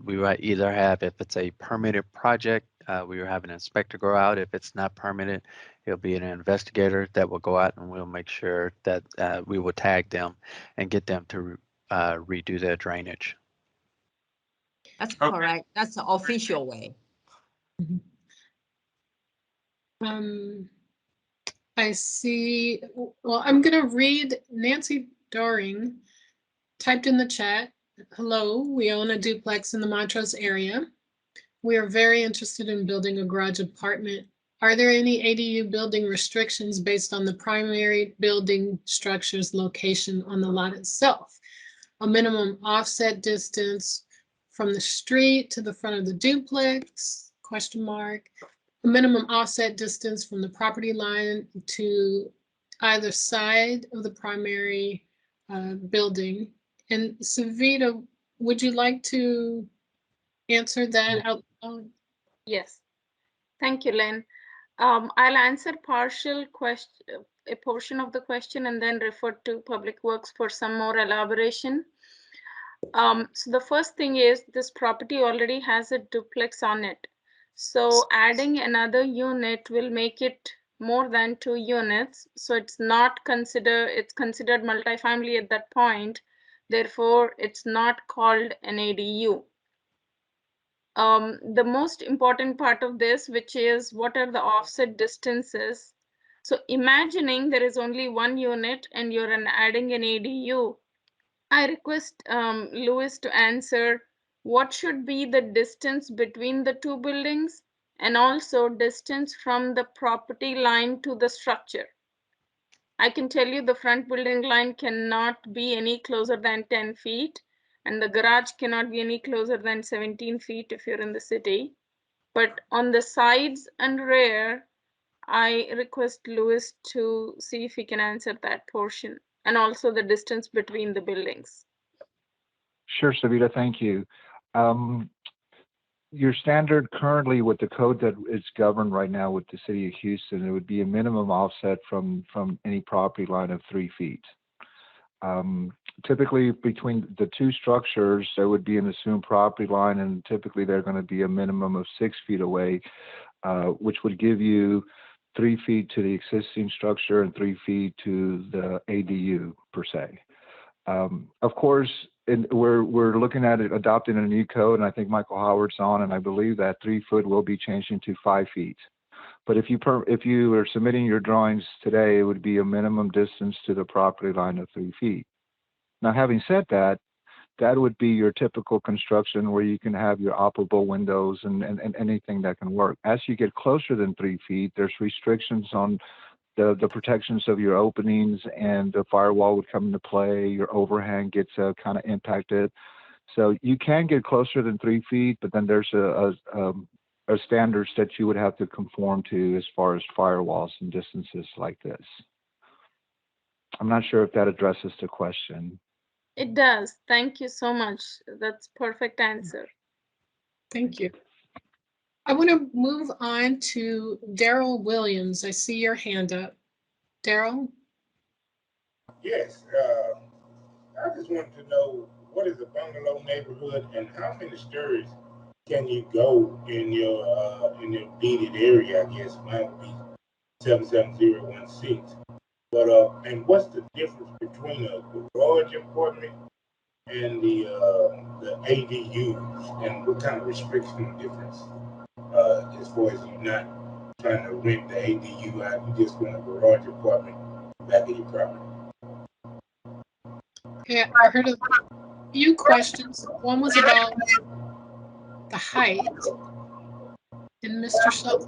we will either have, if it's a permitted project, we will have an inspector go out. If it's not permitted, it'll be an investigator that will go out, and we'll make sure that we will tag them and get them to redo their drainage. That's Okay. correct. That's the official way. I see, well, I'm gonna read Nancy Doring typed in the chat. Hello, we own a duplex in the Montrose area. We are very interested in building a garage apartment. Are there any ADU building restrictions based on the primary building structure's location on the lot itself? A minimum offset distance from the street to the front of the duplex, question mark. A minimum offset distance from the property line to either side of the primary building. And Savita, would you like to answer that out loud? Yes. Thank you, Len. I'll answer a portion of the question and then refer to Public Works for some more elaboration. So the first thing is this property already has a duplex on it. So adding another unit will make it more than 2 units. So it's considered multifamily at that point. Therefore, it's not called an ADU. The most important part of this, which is what are the offset distances. So imagining there is only 1 unit and you're adding an ADU, I request Louis to answer what should be the distance between the 2 buildings and also distance from the property line to the structure. I can tell you the front building line cannot be any closer than 10 feet and the garage cannot be any closer than 17 feet if you're in the city. But on the sides and rear, I request Louis to see if he can answer that portion and also the distance between the buildings. Sure, Savita, thank you. Your standard currently with the code that is governed right now with the city of Houston, it would be a minimum offset from any property line of 3 feet. Typically between the 2 structures, there would be an assumed property line, and typically they're going to be a minimum of 6 feet away, which would give you 3 feet to the existing structure and 3 feet to the ADU per se. Of course, we're looking at it, adopting a new code, and I think Michael Howard's on, and I believe that 3 foot will be changing to 5 feet. But if you are submitting your drawings today, it would be a minimum distance to the property line of 3 feet. Now, having said that, that would be your typical construction where you can have your operable windows and anything that can work. As you get closer than 3 feet, there's restrictions on the protections of your openings, and the firewall would come into play. Your overhang gets kind of impacted. So you can get closer than 3 feet, but then there's standards that you would have to conform to as far as firewalls and distances like this. I'm not sure if that addresses the question. It does. Thank you so much. That's perfect answer. Thank you. I want to move on to Daryl Williams. I see your hand up. Daryl? Yes, I just wanted to know what is a bungalow neighborhood and how many stories can you go in your deeded area? I guess mine would be 77016. But and what's the difference between a garage apartment and the ADUs, and what kind of restriction difference as far as you not trying to rent the ADU out, you just want a garage apartment back of your property? Yeah, I heard a few questions. One was about the height. And Mr. Schultz,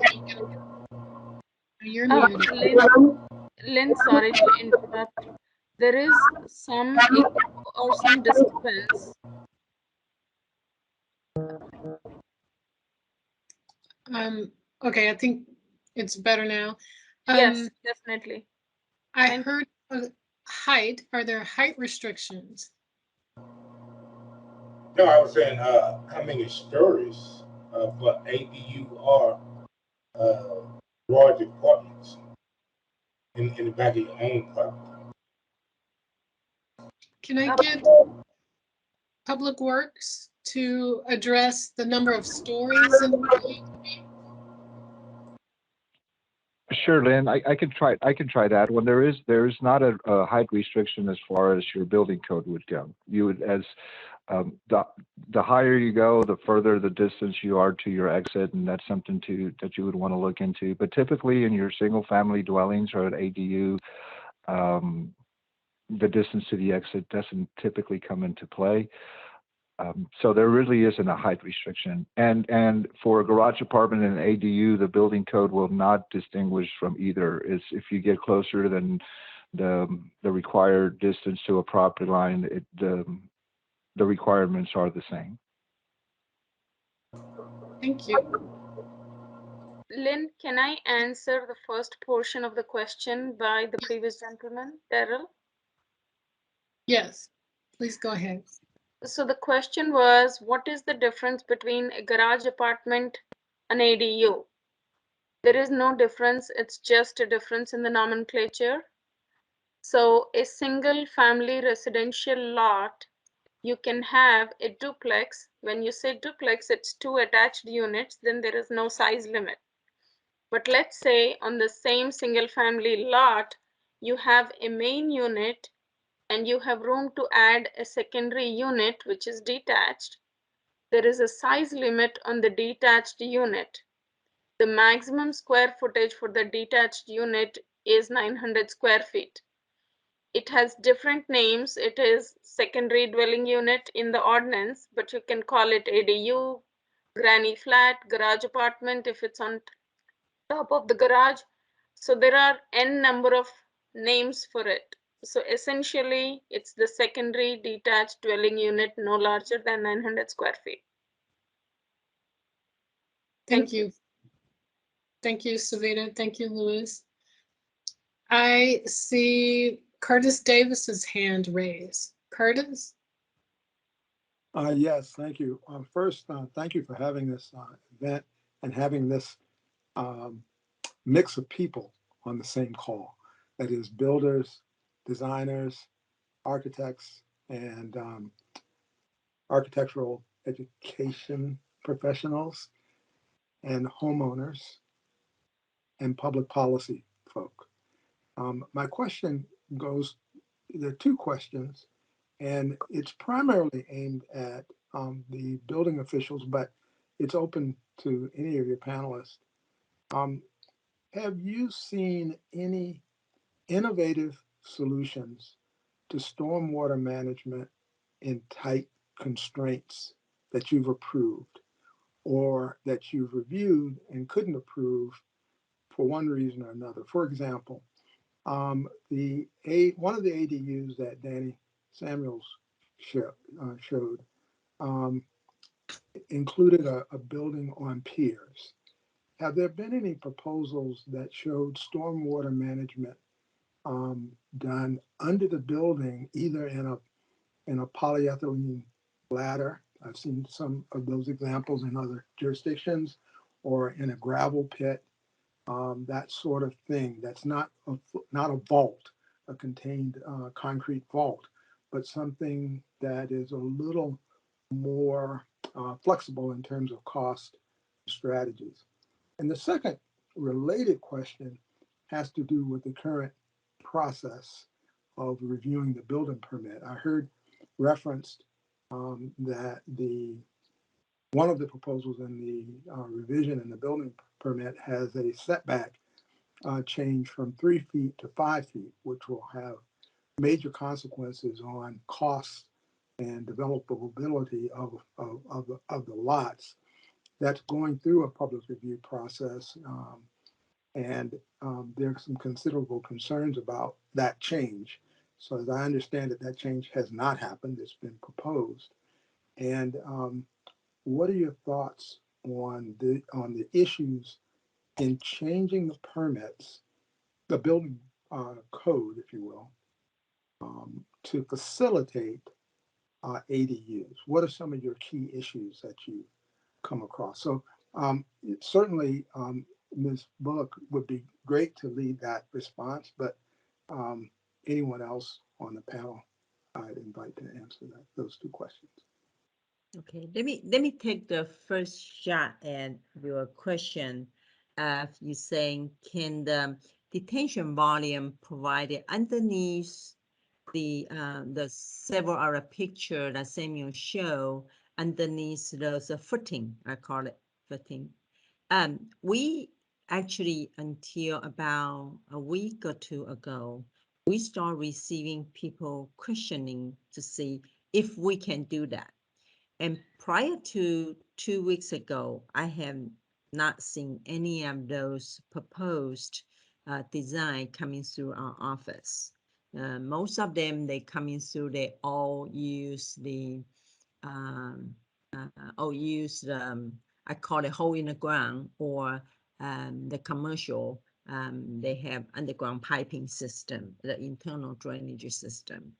you're muted. Lynn, sorry to interrupt. There is some echo or some disturbance. Okay, I think it's better now. Yes, definitely. I heard height. Are there height restrictions? No, I was saying how many stories for ADU are large apartments in the back of your own property? Can I get Public Works to address the number of stories in the Sure, Lynn. I can try. I can try that one. There is not a height restriction as far as your building code would go. You would, as the higher you go, the further the distance you are to your exit, and that's something that you would want to look into. But typically, in your single-family dwellings or at ADU, the distance to the exit doesn't typically come into play. So there really isn't a height restriction. And for a garage apartment and an ADU, the building code will not distinguish from either. If you get closer than the required distance to a property line, the requirements are the same. Thank you. Lynn, can I answer the first portion of the question by the previous gentleman, Daryl? Yes, please go ahead. So the question was, what is the difference between a garage apartment and ADU? There is no difference. It's just a difference in the nomenclature. So a single family residential lot, you can have a duplex. When you say duplex, it's 2 attached units, then there is no size limit. But let's say on the same single family lot, you have a main unit and you have room to add a secondary unit, which is detached. There is a size limit on the detached unit. The maximum square footage for the detached unit is 900 square feet. It has different names. It is secondary dwelling unit in the ordinance, but you can call it ADU, granny flat, garage apartment if it's on top of the garage. So there are n number of names for it. So essentially, it's the secondary detached dwelling unit no larger than 900 square feet. Thank you. Thank you, Savita. Thank you, Louis. I see Curtis Davis's hand raised. Curtis? Yes, thank you. First, thank you for having this event and having this mix of people on the same call. That is builders, designers, architects, and architectural education professionals, and homeowners, and public policy folk. My question goes, there are two questions, and it's primarily aimed at the building officials, but it's open to any of your panelists. Have you seen any innovative solutions to stormwater management in tight constraints that you've approved or that you've reviewed and couldn't approve for one reason or another? For example, one of the ADUs that Danny Samuels showed, included a building on piers. Have there been any proposals that showed stormwater management done under the building, either in a polyethylene bladder? I've seen some of those examples in other jurisdictions, or in a gravel pit, that sort of thing. That's not a vault, a contained concrete vault, but something that is a little more flexible in terms of cost strategies. And the second related question has to do with the current process of reviewing the building permit. I heard referenced that one of the proposals in the revision in the building permit has a setback change from 3 feet to 5 feet, which will have major consequences on costs and developability of the lots. That's going through a public review process, and there are some considerable concerns about that change. So as I understand it, that change has not happened. It's been proposed. And what are your thoughts on the issues in changing the permits, the building code, if you will, to facilitate ADUs? What are some of your key issues that you come across? So certainly, Ms. Bullock would be great to lead that response, but anyone else on the panel, I'd invite to answer those two questions. Okay, let me take the first shot at your question. You saying, can the detention volume provided underneath the several other picture that Samuel showed underneath those footing, I call it footing. We actually, until about a week or two ago, we start receiving people questioning to see if we can do that. And prior to 2 weeks ago, I have not seen any of those proposed design coming through our office. Most of them, they coming through, they all use the, I call it hole in the ground, or the commercial, they have underground piping system, the internal drainage system.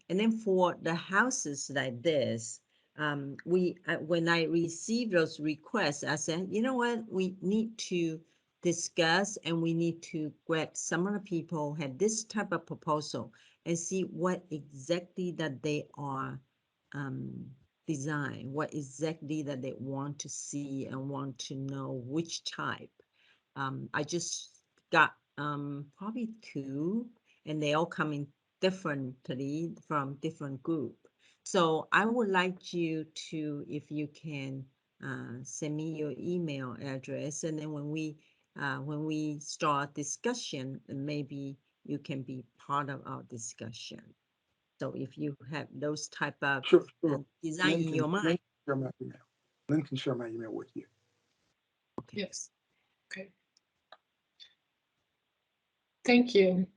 And then for the houses like this, when I received those requests, I said, you know what, we need to discuss, and we need to grab some of the people who had this type of proposal and see what exactly that they are design, what exactly that they want to see and want to know which type. I just got probably 2, and they all coming differently from different group. So I would like you to, if you can, send me your email address, and then when we start discussion, maybe you can be part of our discussion. So if you have those type of Sure. design in your mind. Lynn can share my email with you. Okay. Yes. Okay. Thank you.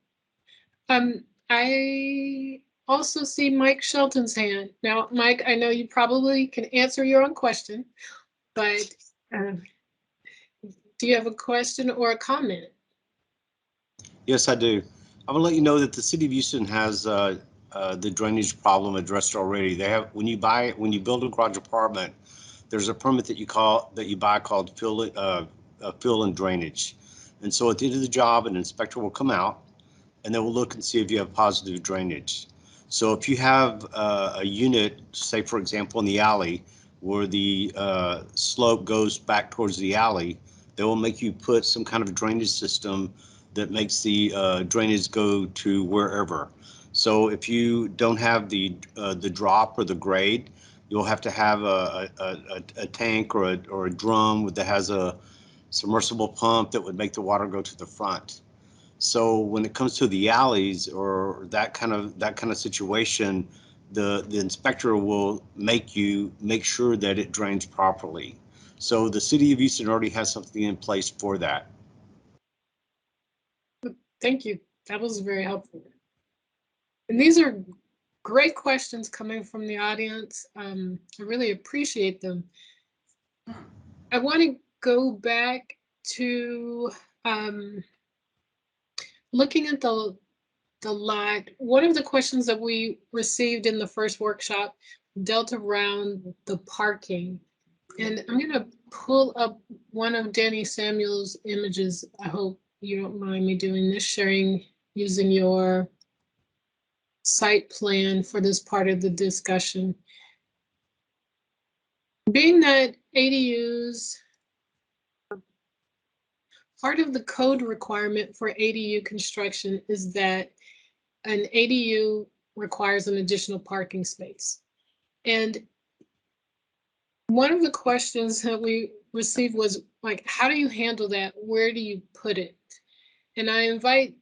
I also see Mike Shelton's hand. Now, Mike, I know you probably can answer your own question, but do you have a question or a comment? Yes, I do. I'm gonna let you know that the city of Houston has the drainage problem addressed already. They have, when you build a garage apartment, there's a permit that you buy called fill and drainage. And so at the end of the job, an inspector will come out and they will look and see if you have positive drainage. So if you have a unit, say for example in the alley, where the slope goes back towards the alley, they will make you put some kind of drainage system that makes the drainage go to wherever. So if you don't have the drop or the grade, you'll have to have a tank or a drum that has a submersible pump that would make the water go to the front. So when it comes to the alleys or that kind of situation, the inspector will make sure that it drains properly. So the city of Houston already has something in place for that. Thank you. That was very helpful. And these are great questions coming from the audience. I really appreciate them. I want to go back to looking at the lot. One of the questions that we received in the first workshop dealt around the parking. And I'm going to pull up one of Danny Samuel's images. I hope you don't mind me doing this, sharing using your site plan for this part of the discussion. Being that ADUs, part of the code requirement for ADU construction is that an ADU requires an additional parking space. And one of the questions that we received was like, how do you handle that? Where do you put it? And I invite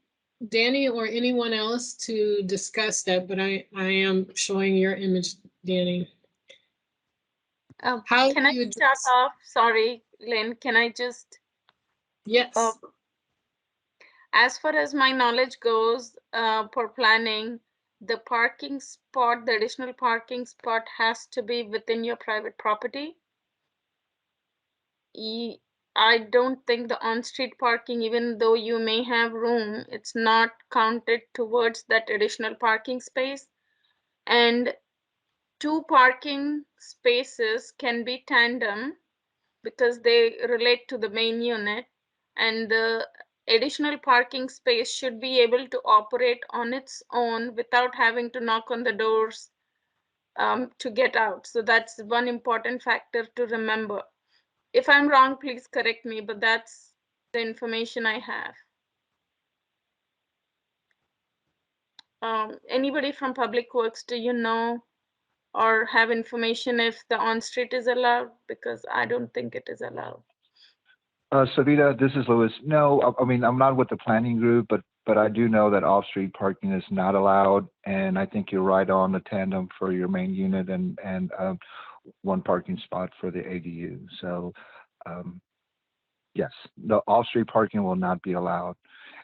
Danny or anyone else to discuss that, but I am showing your image, Danny. How Can do I you start address? off? Sorry, Lynn, can I just? Yes. As far as my knowledge goes, for planning, the parking spot, the additional parking spot has to be within your private property. I don't think the on-street parking, even though you may have room, it's not counted towards that additional parking space. And 2 parking spaces can be tandem because they relate to the main unit, and the additional parking space should be able to operate on its own without having to knock on the doors to get out. So that's one important factor to remember. If I'm wrong, please correct me, but that's the information I have. Anybody from Public Works, do you know or have information if the on-street is allowed? Because I don't think it is allowed. Savita, this is Louis. No, I mean, I'm not with the planning group, but I do know that off-street parking is not allowed. And I think you're right on the tandem for your main unit and 1 parking spot for the ADU. So yes, the off-street parking will not be allowed.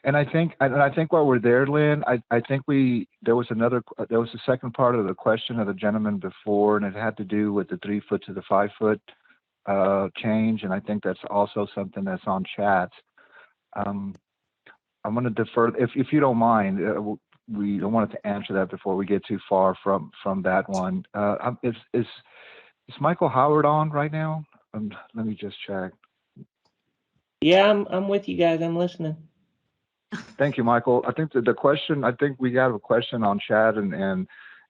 And I think while we're there, Lynn, I think there was a second part of the question of the gentleman before, and it had to do with the 3 foot to the 5 foot change, and I think that's also something that's on chat. I'm going to defer, if you don't mind. We don't want to answer that before we get too far from that one. Is Michael Howard on right now? Let me just check. Yeah, I'm with you guys. I'm listening. Thank you, Michael. I think the question. I think we have a question on chat, and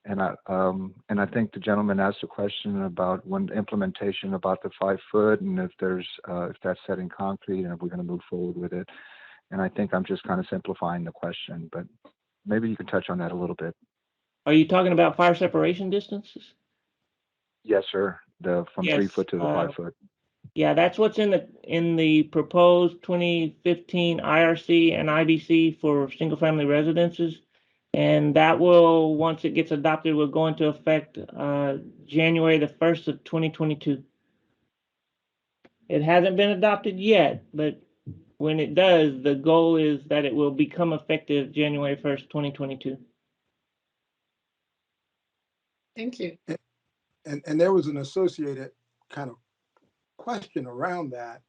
I think the gentleman asked a question about when implementation about the 5 foot, and if that's set in concrete, and if we're going to move forward with it. And I think I'm just kind of simplifying the question, but maybe you can touch on that a little bit. Are you talking about fire separation distances? Yes, sir. From Yes, 3 foot to the 5 foot. Yeah, that's what's in the proposed 2015 IRC and IBC for single family residences. And that will, once it gets adopted, will go into effect January the 1st of 2022. It hasn't been adopted yet, but when it does, the goal is that it will become effective January 1st, 2022. Thank you. And there was an associated kind of question around that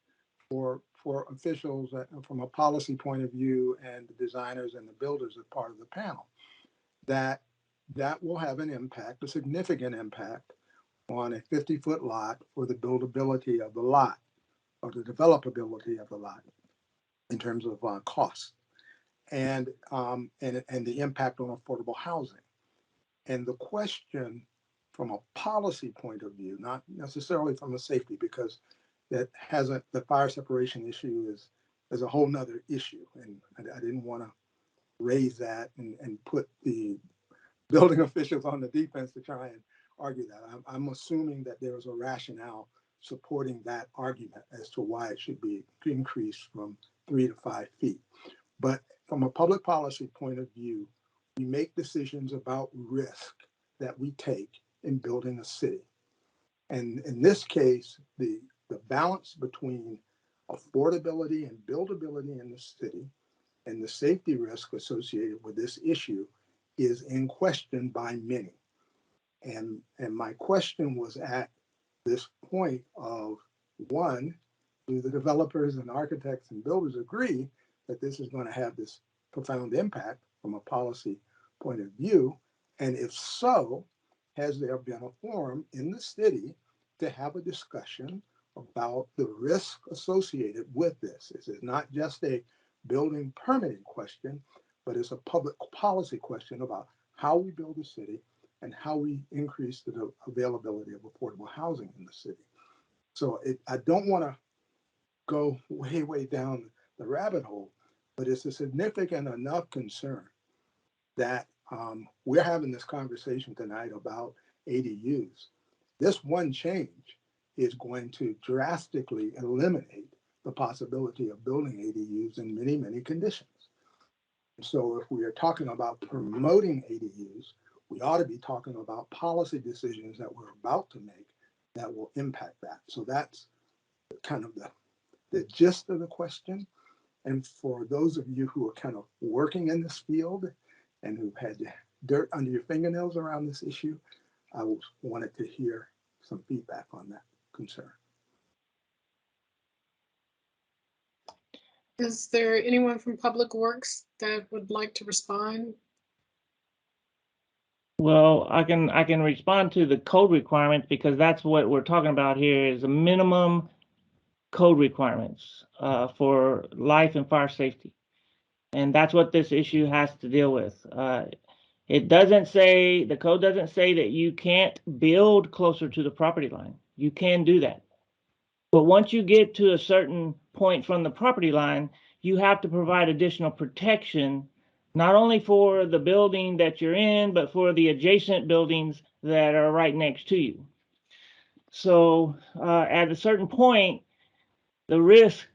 for officials from a policy point of view, and the designers and the builders as part of the panel, that will have an impact, a significant impact on a 50-foot lot for the buildability of the lot or the developability of the lot in terms of cost and the impact on affordable housing. And the question from a policy point of view, not necessarily from a safety, because the fire separation issue is a whole nother issue. And I didn't want to raise that and put the building officials on the defense to try and argue that. I'm assuming that there is a rationale supporting that argument as to why it should be increased from 3 to 5 feet. But from a public policy point of view, we make decisions about risk that we take in building a city. And in this case, the balance between affordability and buildability in the city and the safety risk associated with this issue is in question by many. And my question was at this point of One, do the developers and architects and builders agree that this is going to have this profound impact from a policy point of view? And if so, has there been a forum in the city to have a discussion about the risk associated with this? This is not just a building permitting question, but it's a public policy question about how we build a city and how we increase the availability of affordable housing in the city. So I don't want to go way down the rabbit hole, but it's a significant enough concern that we're having this conversation tonight about ADUs. This one change is going to drastically eliminate the possibility of building ADUs in many conditions. So if we are talking about promoting ADUs, we ought to be talking about policy decisions that we're about to make that will impact that. So that's kind of the gist of the question. And for those of you who are kind of working in this field and who've had dirt under your fingernails around this issue, I wanted to hear some feedback on that concern. Is there anyone from Public Works that would like to respond? Well, I can respond to the code requirements because that's what we're talking about here is a minimum code requirements for life and fire safety. And that's what this issue has to deal with. It doesn't say, the code doesn't say that you can't build closer to the property line. You can do that. But once you get to a certain point from the property line, you have to provide additional protection, not only for the building that you're in, but for the adjacent buildings that are right next to you. So at a certain point, the risk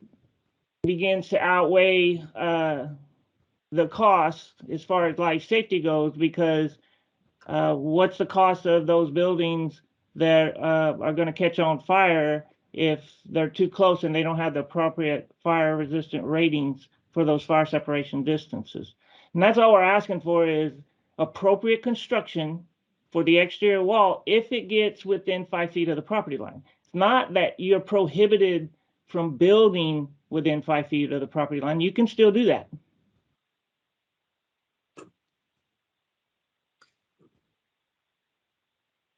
begins to outweigh the cost as far as life safety goes, because what's the cost of those buildings that are going to catch on fire if they're too close and they don't have the appropriate fire resistant ratings for those fire separation distances? And that's all we're asking for is appropriate construction for the exterior wall if it gets within 5 feet of the property line. It's not that you're prohibited from building within 5 feet of the property line. You can still do that.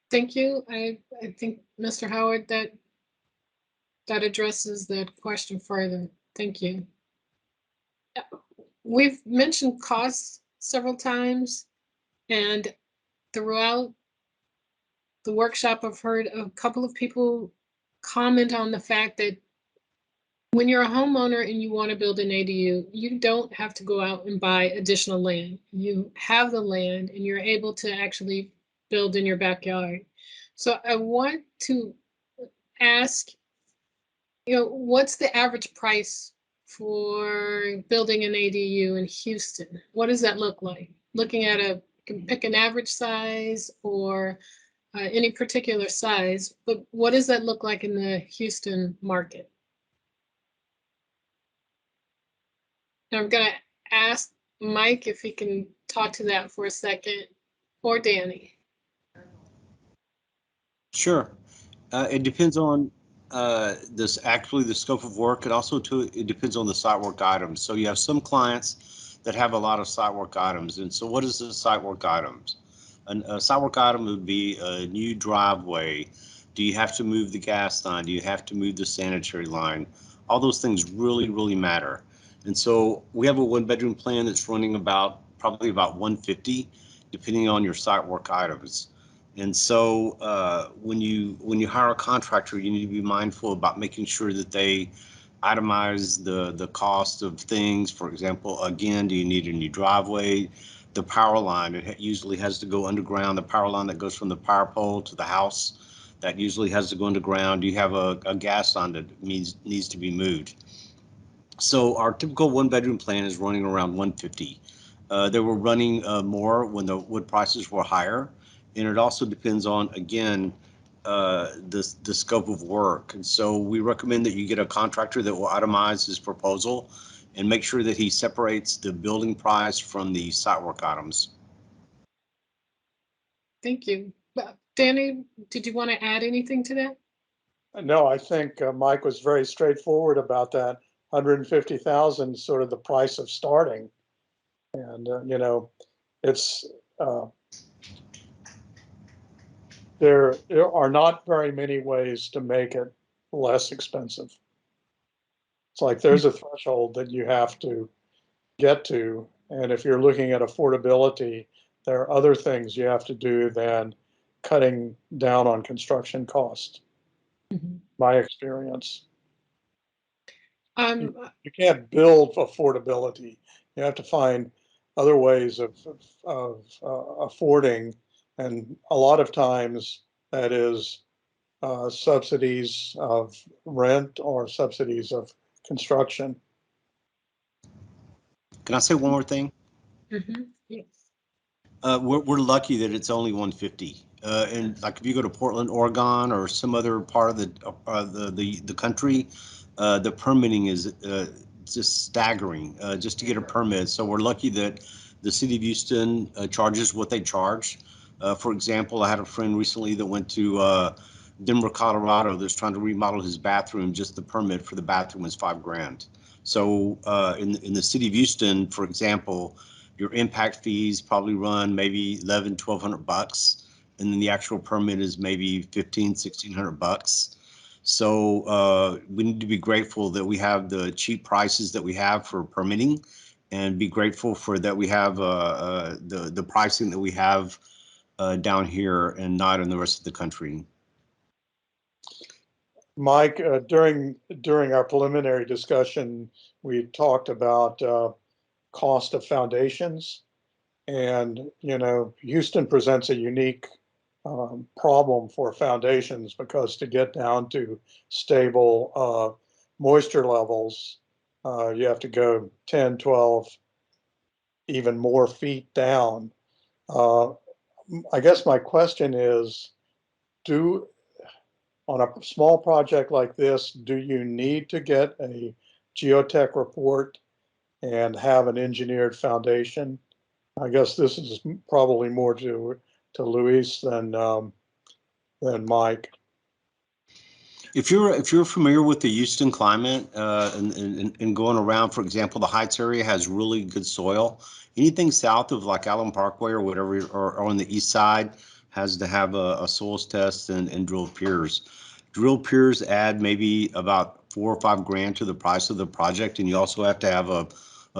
Thank you. I think, Mr. Howard, that addresses that question further. Thank you. We've mentioned costs several times, and throughout the workshop, I've heard a couple of people comment on the fact that when you're a homeowner and you want to build an ADU, you don't have to go out and buy additional land. You have the land and you're able to actually build in your backyard. So I want to ask, what's the average price for building an ADU in Houston? What does that look like? Looking at you can pick an average size or any particular size, but what does that look like in the Houston market? I'm going to ask Mike if he can talk to that for a second, or Danny. Sure. It depends on the scope of work. It depends on the site work items. So you have some clients that have a lot of site work items. And so what is the site work items? A site work item would be a new driveway. Do you have to move the gas line? Do you have to move the sanitary line? All those things really matter. And so we have a 1-bedroom plan that's running probably about 150, depending on your site work items. And so when you hire a contractor, you need to be mindful about making sure that they itemize the cost of things. For example, again, do you need a new driveway? The power line, it usually has to go underground. The power line that goes from the power pole to the house, that usually has to go underground. Do you have a gas line that needs to be moved? So our typical 1-bedroom plan is running around 150. They were running more when the wood prices were higher. And it also depends on, again, the scope of work. And so we recommend that you get a contractor that will itemize his proposal and make sure that he separates the building price from the site work items. Thank you. Danny, did you want to add anything to that? No, I think Mike was very straightforward about that. 150,000 sort of the price of starting. And, you know, it's, there are not very many ways to make it less expensive. It's like there's a threshold that you have to get to. And if you're looking at affordability, there are other things you have to do than cutting down on construction cost. My experience. You can't build affordability. You have to find other ways of affording, and a lot of times that is subsidies of rent or subsidies of construction. Can I say one more thing? Yes. We're lucky that it's only 150. And like if you go to Portland, Oregon, or some other part of the country, the permitting is just staggering just to get a permit. So we're lucky that the city of Houston charges what they charge. For example, I had a friend recently that went to Denver, Colorado, that's trying to remodel his bathroom. Just the permit for the bathroom was $5,000. So in the city of Houston, for example, your impact fees probably run maybe $1,100-1,200, and then the actual permit is maybe $1,500-1,600. So we need to be grateful that we have the cheap prices that we have for permitting, and be grateful for that we have the pricing that we have down here and not in the rest of the country. Mike, during our preliminary discussion, we talked about cost of foundations, and you know, Houston presents a unique problem for foundations, because to get down to stable moisture levels, you have to go 10, 12, even more feet down. I guess my question is, on a small project like this, do you need to get a geotech report and have an engineered foundation? I guess this is probably more to Luis than Mike. If you're familiar with the Houston climate and going around, for example, the Heights area has really good soil. Anything south of like Allen Parkway or whatever, or on the east side, has to have a soils test and drilled piers. Drilled piers add maybe about $4 or $5 to the price of the project, and you also have to have a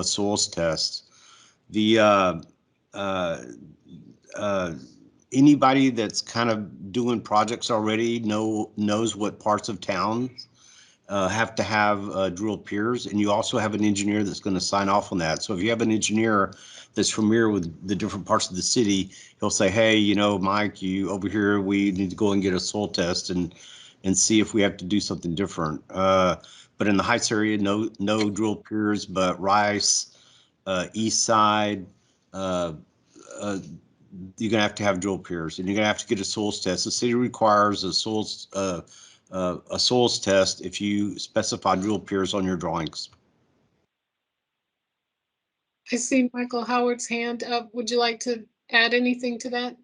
soils test. The anybody that's kind of doing projects already knows what parts of town have to have drilled piers, and you also have an engineer that's going to sign off on that. So if you have an engineer that's familiar with the different parts of the city, he'll say, hey, you know, Mike, you over here, we need to go and get a soil test and see if we have to do something different. But in the Heights area, no drilled piers, but Rice, East Side, you're gonna have to have drill piers, and you're gonna have to get a soils test. The city requires a soils test if you specify drill piers on your drawings. I see Michael Howard's hand up. Would you like to add anything to that?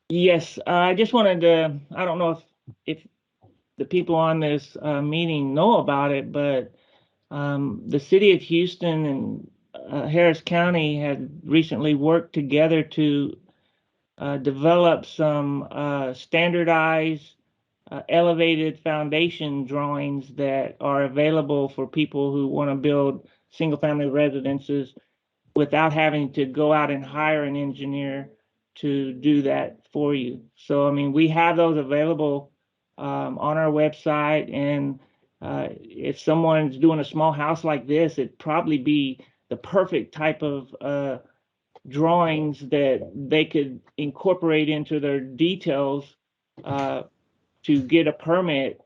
Yes, I just wanted to, I don't know if the people on this meeting know about it, but the city of Houston and Harris County had recently worked together to develop some standardized elevated foundation drawings that are available for people who want to build single-family residences without having to go out and hire an engineer to do that for you. So, I mean, we have those available on our website, and if someone's doing a small house like this, it'd probably be the perfect type of drawings that they could incorporate into their details to get a permit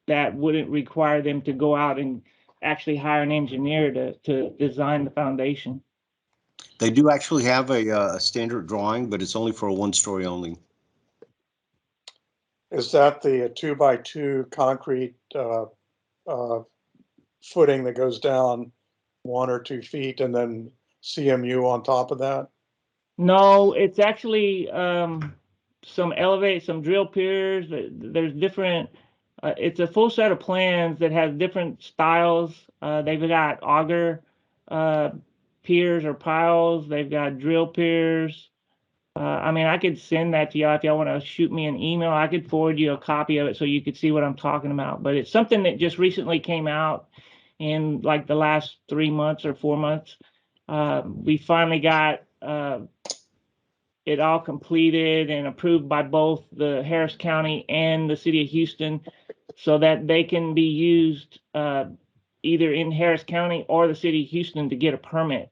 that wouldn't require them to go out and actually hire an engineer to design the foundation. They do actually have a standard drawing, but it's only for a one-story only. Is that the 2x2 concrete footing that goes down 1 or 2 feet and then CMU on top of that? No, it's actually some drill piers. There's different, it's a full set of plans that has different styles. They've got auger piers or piles. They've got drill piers. I mean, I could send that to y'all if y'all want to shoot me an email. I could forward you a copy of it so you could see what I'm talking about. But it's something that just recently came out in like the last 3 months or 4 months. We finally got it all completed and approved by both the Harris County and the City of Houston so that they can be used either in Harris County or the City of Houston to get a permit.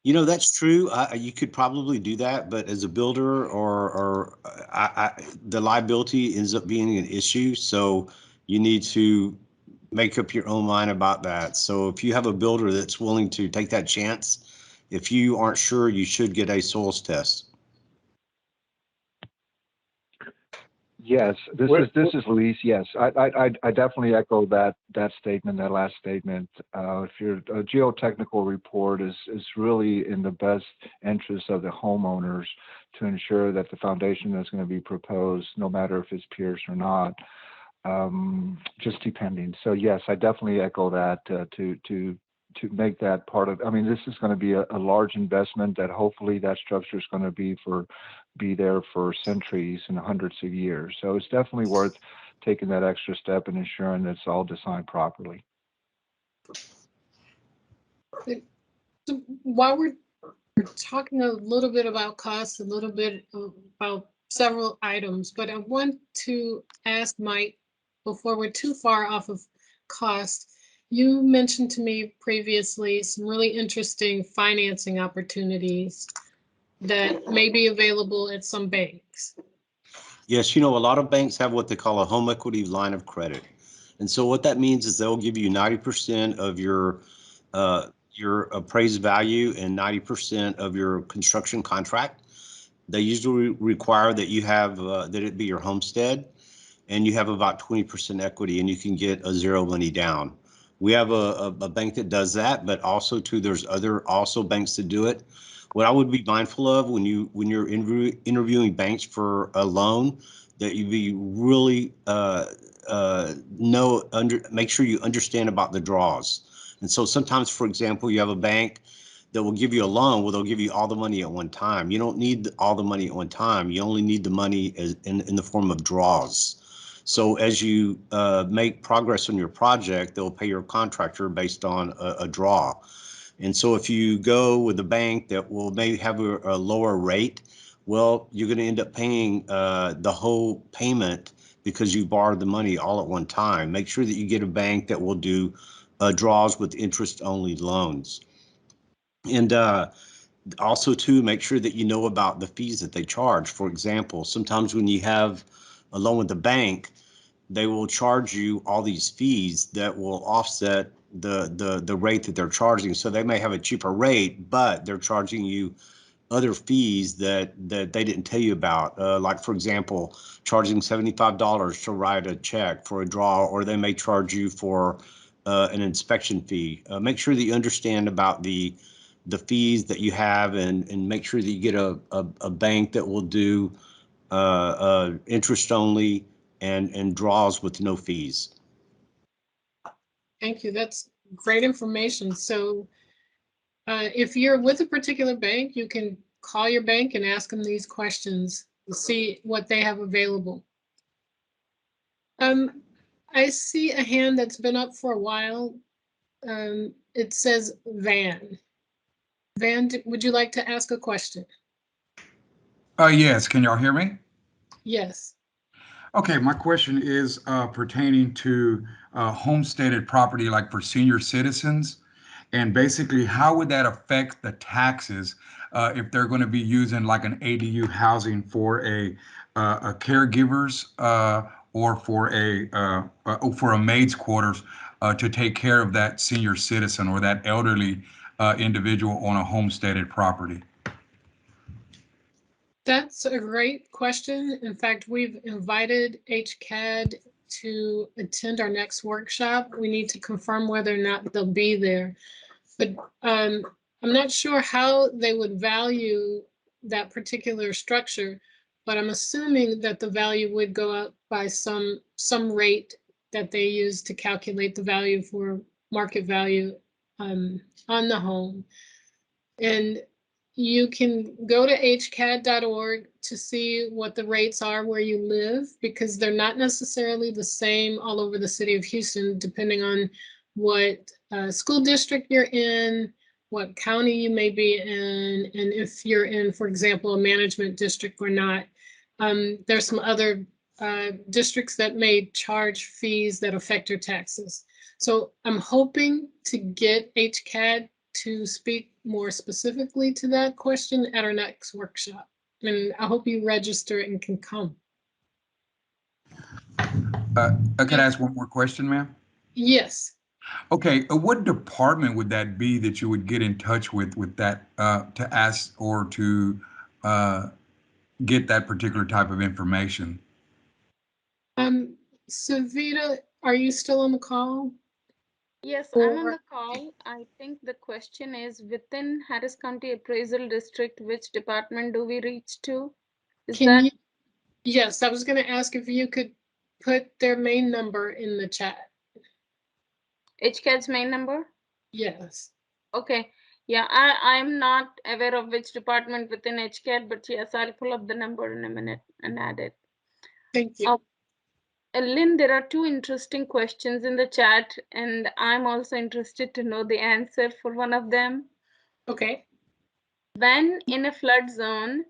You know, that's true. You could probably do that, but as a builder the liability ends up being an issue. So you need to make up your own mind about that. So if you have a builder that's willing to take that chance, if you aren't sure, you should get a soils test. Yes, this is Luis. Yes, I definitely echo that statement, that last statement. If your geotechnical report is really in the best interest of the homeowners to ensure that the foundation that's going to be proposed, no matter if it's pierced or not, just depending. So yes, I definitely echo that to make that part of. I mean, this is going to be a large investment that hopefully that structure is going to be there for centuries and hundreds of years. So it's definitely worth taking that extra step and ensuring that it's all designed properly. So while we're talking a little bit about costs, a little bit about several items, but I want to ask Mike, before we're too far off of cost, you mentioned to me previously some really interesting financing opportunities that may be available at some banks. Yes, you know, a lot of banks have what they call a home equity line of credit. And so what that means is they'll give you 90% of your appraised value and 90% of your construction contract. They usually require that you have that it be your homestead, and you have about 20% equity, and you can get a zero money down. We have a bank that does that, but also too, there's other also banks that do it. What I would be mindful of when you're interviewing banks for a loan, that you be really make sure you understand about the draws. And so sometimes, for example, you have a bank that will give you a loan. Well, they'll give you all the money at one time. You don't need all the money at one time. You only need the money in the form of draws. So as you make progress on your project, they'll pay your contractor based on a draw. And so if you go with a bank that will maybe have a lower rate, well, you're going to end up paying the whole payment because you borrowed the money all at one time. Make sure that you get a bank that will do draws with interest-only loans. And also, too, make sure that you know about the fees that they charge. For example, sometimes when you have a loan with the bank, they will charge you all these fees that will offset the rate that they're charging. So they may have a cheaper rate, but they're charging you other fees that they didn't tell you about. Like, for example, charging $75 to write a check for a draw, or they may charge you for an inspection fee. Make sure that you understand about the fees that you have, and make sure that you get a bank that will do interest only and draws with no fees. Thank you. That's great information. So if you're with a particular bank, you can call your bank and ask them these questions to see what they have available. I see a hand that's been up for a while. It says Van. Van, would you like to ask a question? Yes, can y'all hear me? Yes. Okay, my question is pertaining to homesteaded property, like for senior citizens. And basically, how would that affect the taxes if they're going to be using like an ADU housing for a caregiver's or for a maid's quarters to take care of that senior citizen or that elderly individual on a homesteaded property? That's a great question. In fact, we've invited HCAD to attend our next workshop. We need to confirm whether or not they'll be there. But I'm not sure how they would value that particular structure, but I'm assuming that the value would go up by some rate that they use to calculate the value for market value on the home. And you can go to hcad.org to see what the rates are where you live, because they're not necessarily the same all over the city of Houston, depending on what school district you're in, what county you may be in, and if you're in, for example, a management district or not. There's some other districts that may charge fees that affect your taxes. So I'm hoping to get HCAD to speak more specifically to that question at our next workshop. And I hope you register and can come. I could ask one more question, ma'am? Yes. Okay, what department would that be that you would get in touch with that to ask or to get that particular type of information? Savita, are you still on the call? Yes, I'm on the call. I think the question is, within Harris County Appraisal District, which department do we reach to? Yes, I was going to ask if you could put their main number in the chat. HCAD's main number? Yes. Okay. Yeah, I'm not aware of which department within HCAD, but yes, I'll pull up the number in a minute and add it. Thank you. Lynn, there are two interesting questions in the chat, and I'm also interested to know the answer for one of them. Okay. When in a flood zone,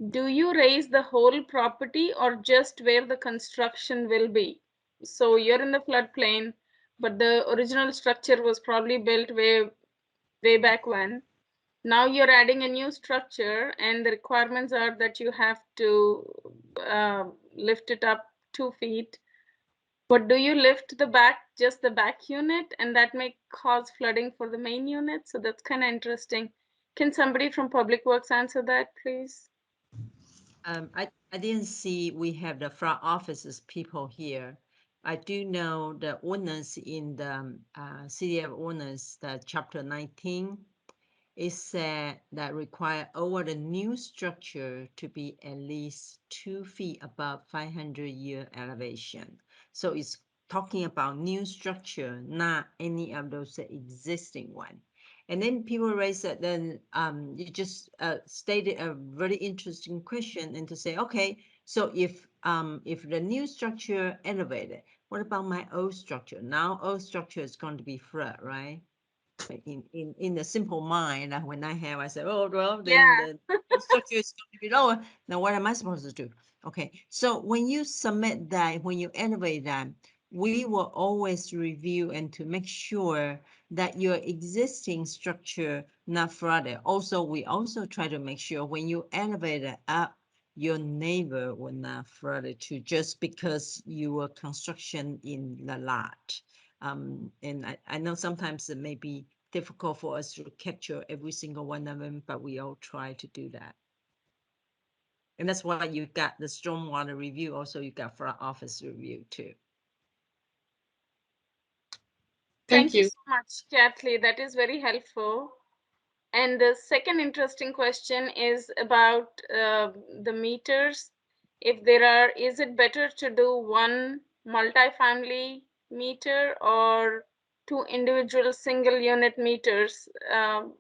do you raise the whole property or just where the construction will be? So you're in the floodplain, but the original structure was probably built way back when. Now you're adding a new structure, and the requirements are that you have to lift it up 2 feet. But do you lift the back, just the back unit, and that may cause flooding for the main unit? So that's kind of interesting. Can somebody from Public Works answer that, please? I didn't see we have the front offices people here. I do know the ordinance in the City of Ordinance, the Chapter 19, it said that require over the new structure to be at least 2 feet above 500-year elevation. So it's talking about new structure, not any of those existing one. And then people raise that, then you just stated a very interesting question, and to say, okay, so if the new structure elevated, what about my old structure? Now old structure is going to be flat, right? In the simple mind, when I say, oh, well, then the structure is going to be lower. Now, what am I supposed to do? Okay, so when you submit that, when you elevate that, we will always review and to make sure that your existing structure not flooded. Also, we also try to make sure when you elevate it up, your neighbor will not flood it too, just because you were construction in the lot. And I know sometimes it may be difficult for us to capture every single one of them, but we all try to do that. And that's why you got the stormwater review. Also, you got front office review too. Thank you so much, Kathleen. That is very helpful. And the second interesting question is about the meters. If there are, is it better to do one multifamily meter or two individual single unit meters?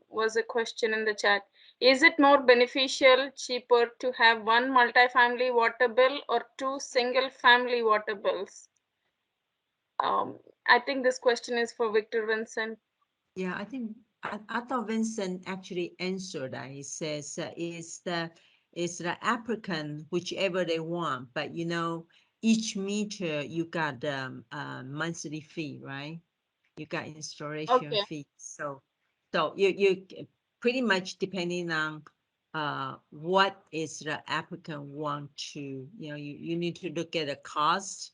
Was a question in the chat. Is it more beneficial, cheaper to have one multifamily water bill or two single family water bills? I think this question is for Victor Vincent. Yeah, I thought Vincent actually answered that. He says it's the applicant, whichever they want, but you know, each meter you got monthly fee, right? You got installation fee. So you pretty much depending on what is the applicant want to, you know, you need to look at the cost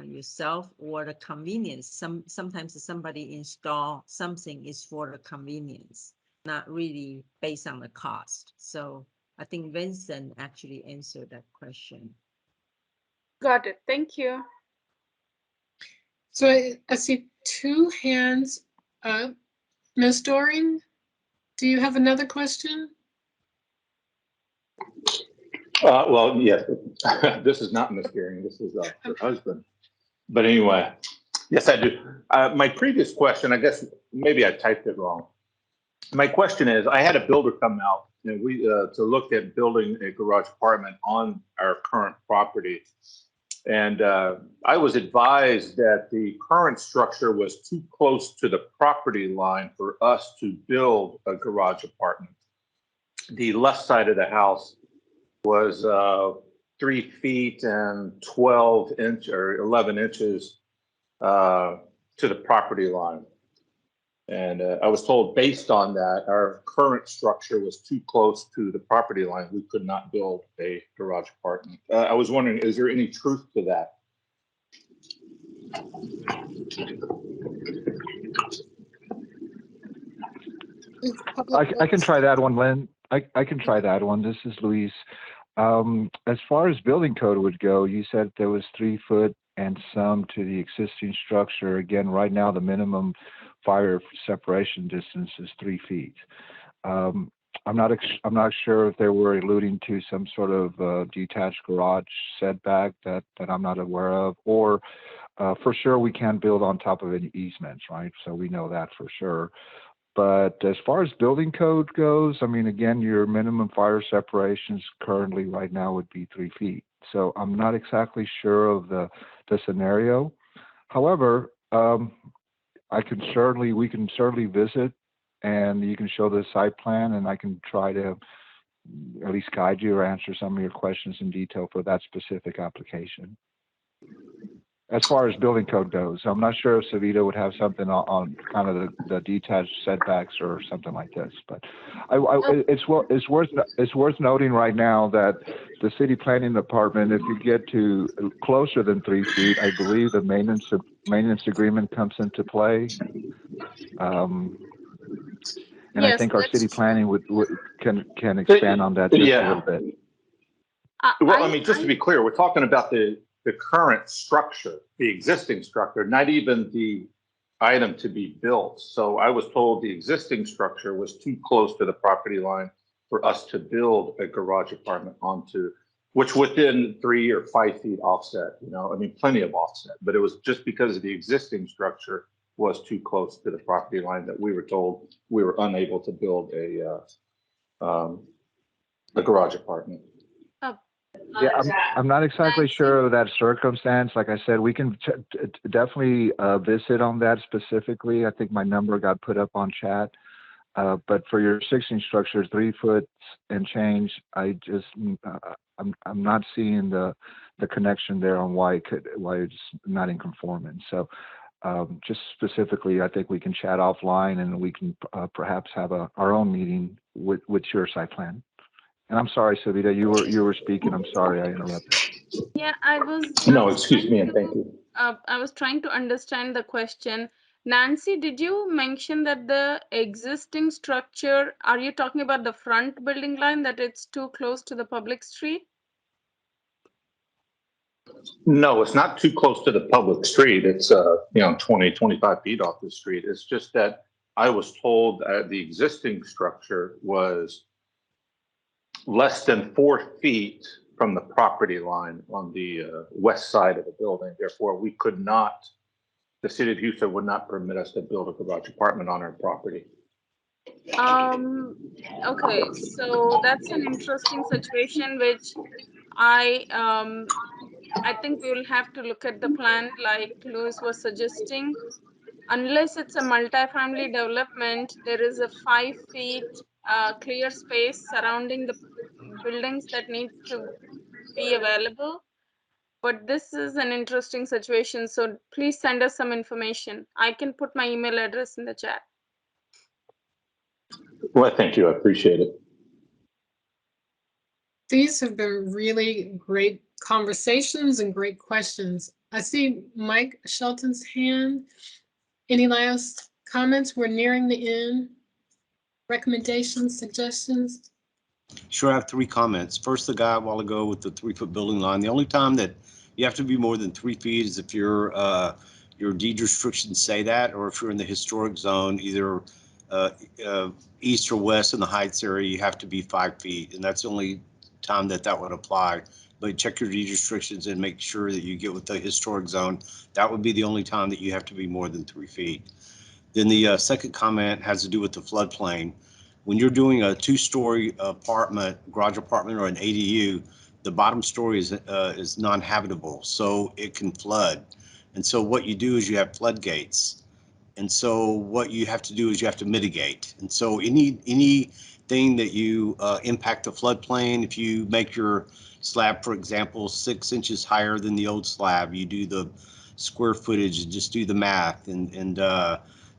yourself or the convenience. Sometimes somebody install something is for the convenience, not really based on the cost. So I think Vincent actually answered that question. Got it. Thank you. So I see two hands up. Ms. Doring, do you have another question? Well, yes, this is not Miss Gearing, this is her husband. But anyway, yes, I do. My previous question, I guess maybe I typed it wrong. My question is, I had a builder come out and we to look at building a garage apartment on our current property. And I was advised that the current structure was too close to the property line for us to build a garage apartment. The left side of the house was 3 feet and 12 inch or 11 inches to the property line. And I was told based on that, our current structure was too close to the property line. We could not build a garage apartment. I was wondering, is there any truth to that? I can try that one, Lynn. I can try that one. This is Luis. As far as building code would go, you said there was 3 foot and some to the existing structure. Again, right now, the minimum fire separation distance is 3 feet. I'm not sure if they were alluding to some sort of detached garage setback that I'm not aware of, or for sure we can't build on top of any easements, right? So we know that for sure. But as far as building code goes, I mean, again, your minimum fire separations currently right now would be 3 feet. So I'm not exactly sure of the scenario. However, we can certainly visit, and you can show the site plan, and I can try to at least guide you or answer some of your questions in detail for that specific application. As far as building code goes, I'm not sure if Savita would have something on kind of the detached setbacks or something like this, but it's worth noting right now that the city planning department, if you get to closer than 3 feet, I believe the maintenance agreement comes into play. And yes, I think our city planning can expand on that just a little bit. Well, I mean, just to be clear, we're talking about the current structure, the existing structure, not even the item to be built. So I was told the existing structure was too close to the property line for us to build a garage apartment onto, which within 3 or 5 feet offset, you know, I mean, plenty of offset, but it was just because of the existing structure was too close to the property line that we were told we were unable to build a garage apartment. Yeah, I'm not exactly sure of that circumstance. Like I said, we can definitely visit on that specifically. I think my number got put up on chat. But for your 16 structures, 3 foot and change, I'm not seeing the connection there on why it's not in conformance. So just specifically, I think we can chat offline, and we can perhaps have our own meeting with your site plan. And I'm sorry, Savita, you were speaking. I'm sorry I interrupted. Yeah, No, excuse me, and thank you. I was trying to understand the question. Nancy, did you mention that the existing structure, are you talking about the front building line, that it's too close to the public street? No, it's not too close to the public street. It's 20, 25 feet off the street. It's just that I was told the existing structure was less than 4 feet from the property line on the west side of the building. Therefore, we could not, the city of Houston would not permit us to build a garage apartment on our property. Okay, so that's an interesting situation, which I think we will have to look at the plan like Louis was suggesting. Unless it's a multifamily development, there is a 5 feet clear space surrounding the buildings that needs to be available. But this is an interesting situation, so please send us some information. I can put my email address in the chat. Well, thank you. I appreciate it. These have been really great conversations and great questions. I see Mike Shelton's hand. Any last comments? We're nearing the end. Recommendations, suggestions? Sure, I have 3 comments. First, the guy a while ago with the 3 foot building line. The only time that you have to be more than 3 feet is if your deed restrictions say that, or if you're in the historic zone, either east or west in the Heights area, you have to be 5 feet, and that's the only time that that would apply. But check your deed restrictions and make sure that you get with the historic zone. That would be the only time that you have to be more than 3 feet. Then the second comment has to do with the floodplain. When you're doing a 2-story apartment, garage apartment, or an ADU, the bottom story is non-habitable, so it can flood. And so what you do is you have floodgates. And so what you have to do is you have to mitigate. And so anything that you impact the floodplain, if you make your slab, for example, 6 inches higher than the old slab, you do the square footage and just do the math, and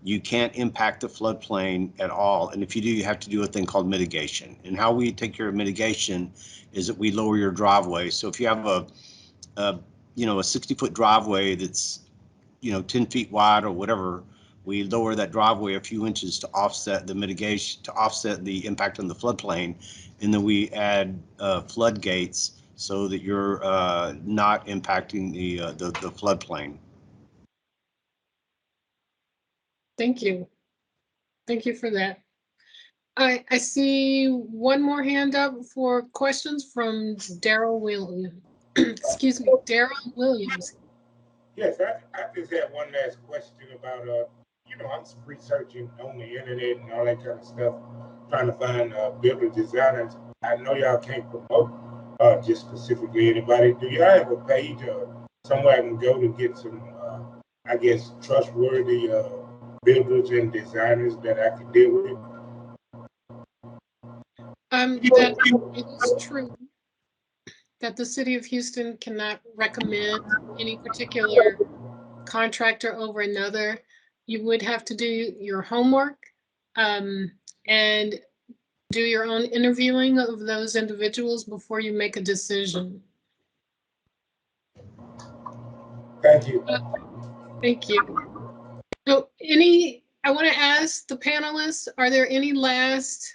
you can't impact the floodplain at all. And if you do, you have to do a thing called mitigation. And how we take care of mitigation is that we lower your driveway. So if you have a 60-foot driveway that's 10 feet wide or whatever, we lower that driveway a few inches to offset the mitigation, to offset the impact on the floodplain. And then we add floodgates so that you're not impacting the floodplain. Thank you. Thank you for that. I see one more hand up for questions from Daryl Williams. Excuse me, Daryl Williams. Yes, I just had one last question about, I'm researching on the internet and all that kind of stuff, trying to find builder designers. I know y'all can't promote just specifically anybody. Do y'all have a page or somewhere I can go to get some, trustworthy builders and designers that I can deal with? That it is true that the city of Houston cannot recommend any particular contractor over another. You would have to do your homework and do your own interviewing of those individuals before you make a decision. Thank you. Thank you. So I want to ask the panelists, are there any last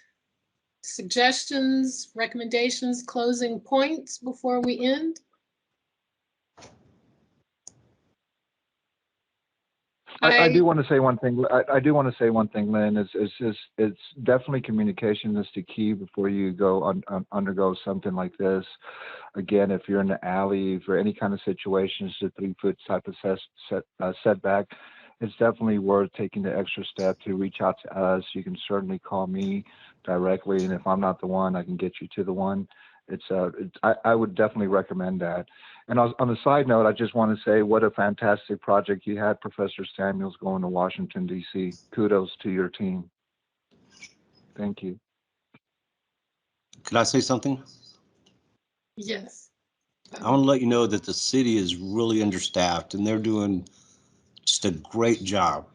suggestions, recommendations, closing points before we end? I do want to say one thing. I do want to say one thing, Lynn. It's definitely communication is the key before you go undergo something like this. Again, if you're in the alley, for any kind of situation, it's a 3-foot type of setback. It's definitely worth taking the extra step to reach out to us. You can certainly call me directly, and if I'm not the one, I can get you to the one. I would definitely recommend that. And on the side note, I just want to say what a fantastic project you had, Professor Samuels, going to Washington, D.C. Kudos to your team. Thank you. Could I say something? Yes. I want to let you know that the city is really understaffed and they're doing just a great job.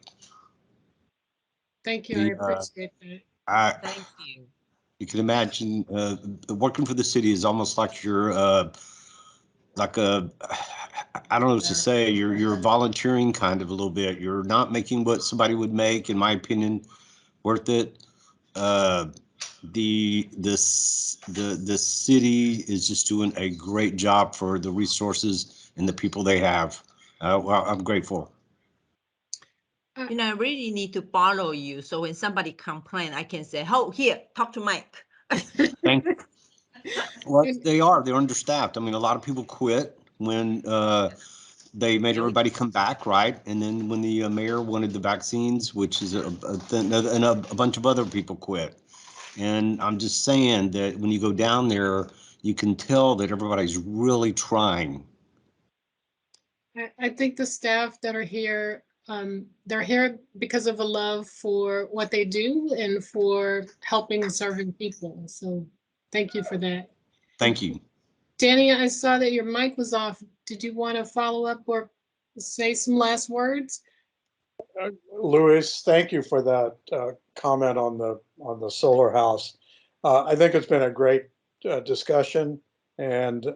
Thank you. I appreciate that. Thank you. You can imagine working for the city is almost like you're like a, I don't know what to say, you're volunteering kind of a little bit. You're not making what somebody would make, in my opinion, worth it. The city is just doing a great job for the resources and the people they have. Well, I'm grateful. I really need to follow you. So when somebody complain, I can say, oh, here, talk to Mike. Thank you. Well, they're understaffed. I mean, a lot of people quit when they made everybody come back, right? And then when the mayor wanted the vaccines, which is a bunch of other people quit. And I'm just saying that when you go down there, you can tell that everybody's really trying. I think the staff that are here, they're here because of a love for what they do and for helping and serving people. So thank you for that. Thank you. Danny, I saw that your mic was off. Did you want to follow up or say some last words? Louis, thank you for that comment on the solar house. I think it's been a great discussion, and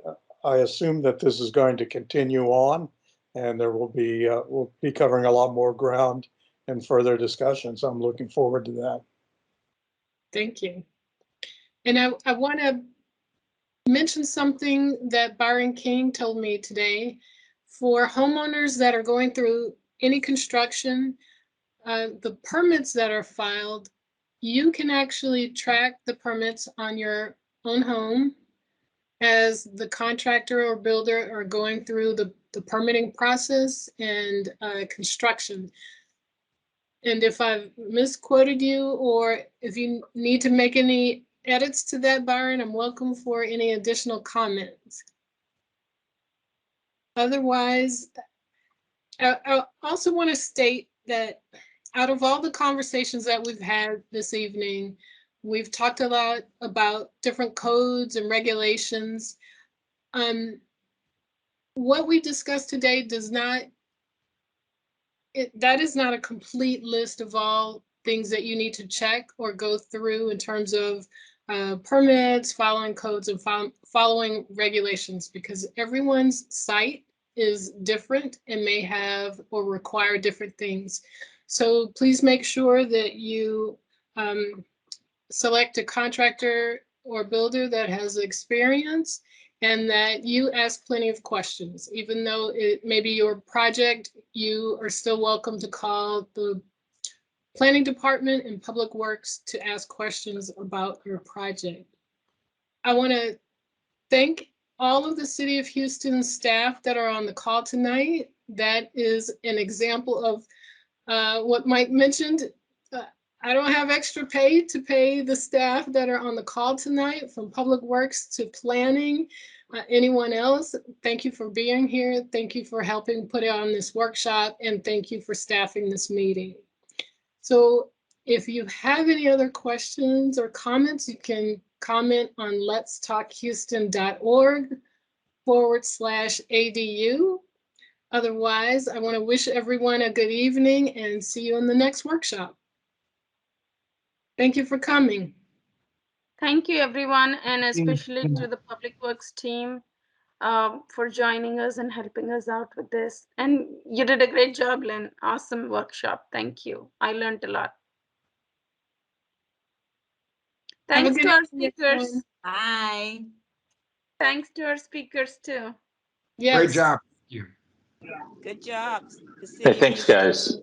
I assume that this is going to continue on, and there will be we'll be covering a lot more ground in further discussions. I'm looking forward to that. Thank you. And I want to mention something that Byron King told me today. For homeowners that are going through any construction, the permits that are filed, you can actually track the permits on your own home. as the contractor or builder are going through the permitting process and construction. And if I've misquoted you, or if you need to make any edits to that, Byron, I'm welcome for any additional comments. Otherwise, I also want to state that out of all the conversations that we've had this evening, we've talked a lot about different codes and regulations. What we discussed today does not, that is not a complete list of all things that you need to check or go through in terms of permits, following codes, and following regulations, because everyone's site is different and may have or require different things. So please make sure that you select a contractor or builder that has experience and that you ask plenty of questions. Even though it may be your project, you are still welcome to call the planning department and public works to ask questions about your project. I want to thank all of the City of Houston staff that are on the call tonight. That is an example of what Mike mentioned. I don't have extra pay to pay the staff that are on the call tonight, from public works to planning. Anyone else, thank you for being here. Thank you for helping put on this workshop, and thank you for staffing this meeting. So if you have any other questions or comments, you can comment on letstalkhouston.org/ADU. Otherwise, I want to wish everyone a good evening and see you in the next workshop. Thank you for coming. Thank you, everyone, and especially to the Public Works team for joining us and helping us out with this. And you did a great job, Lynn. Awesome workshop. Thank you. I learned a lot. Thanks to our speakers. Bye. Thanks to our speakers too. Yes. Great job. Thank you. Good job. Hey, thanks, guys.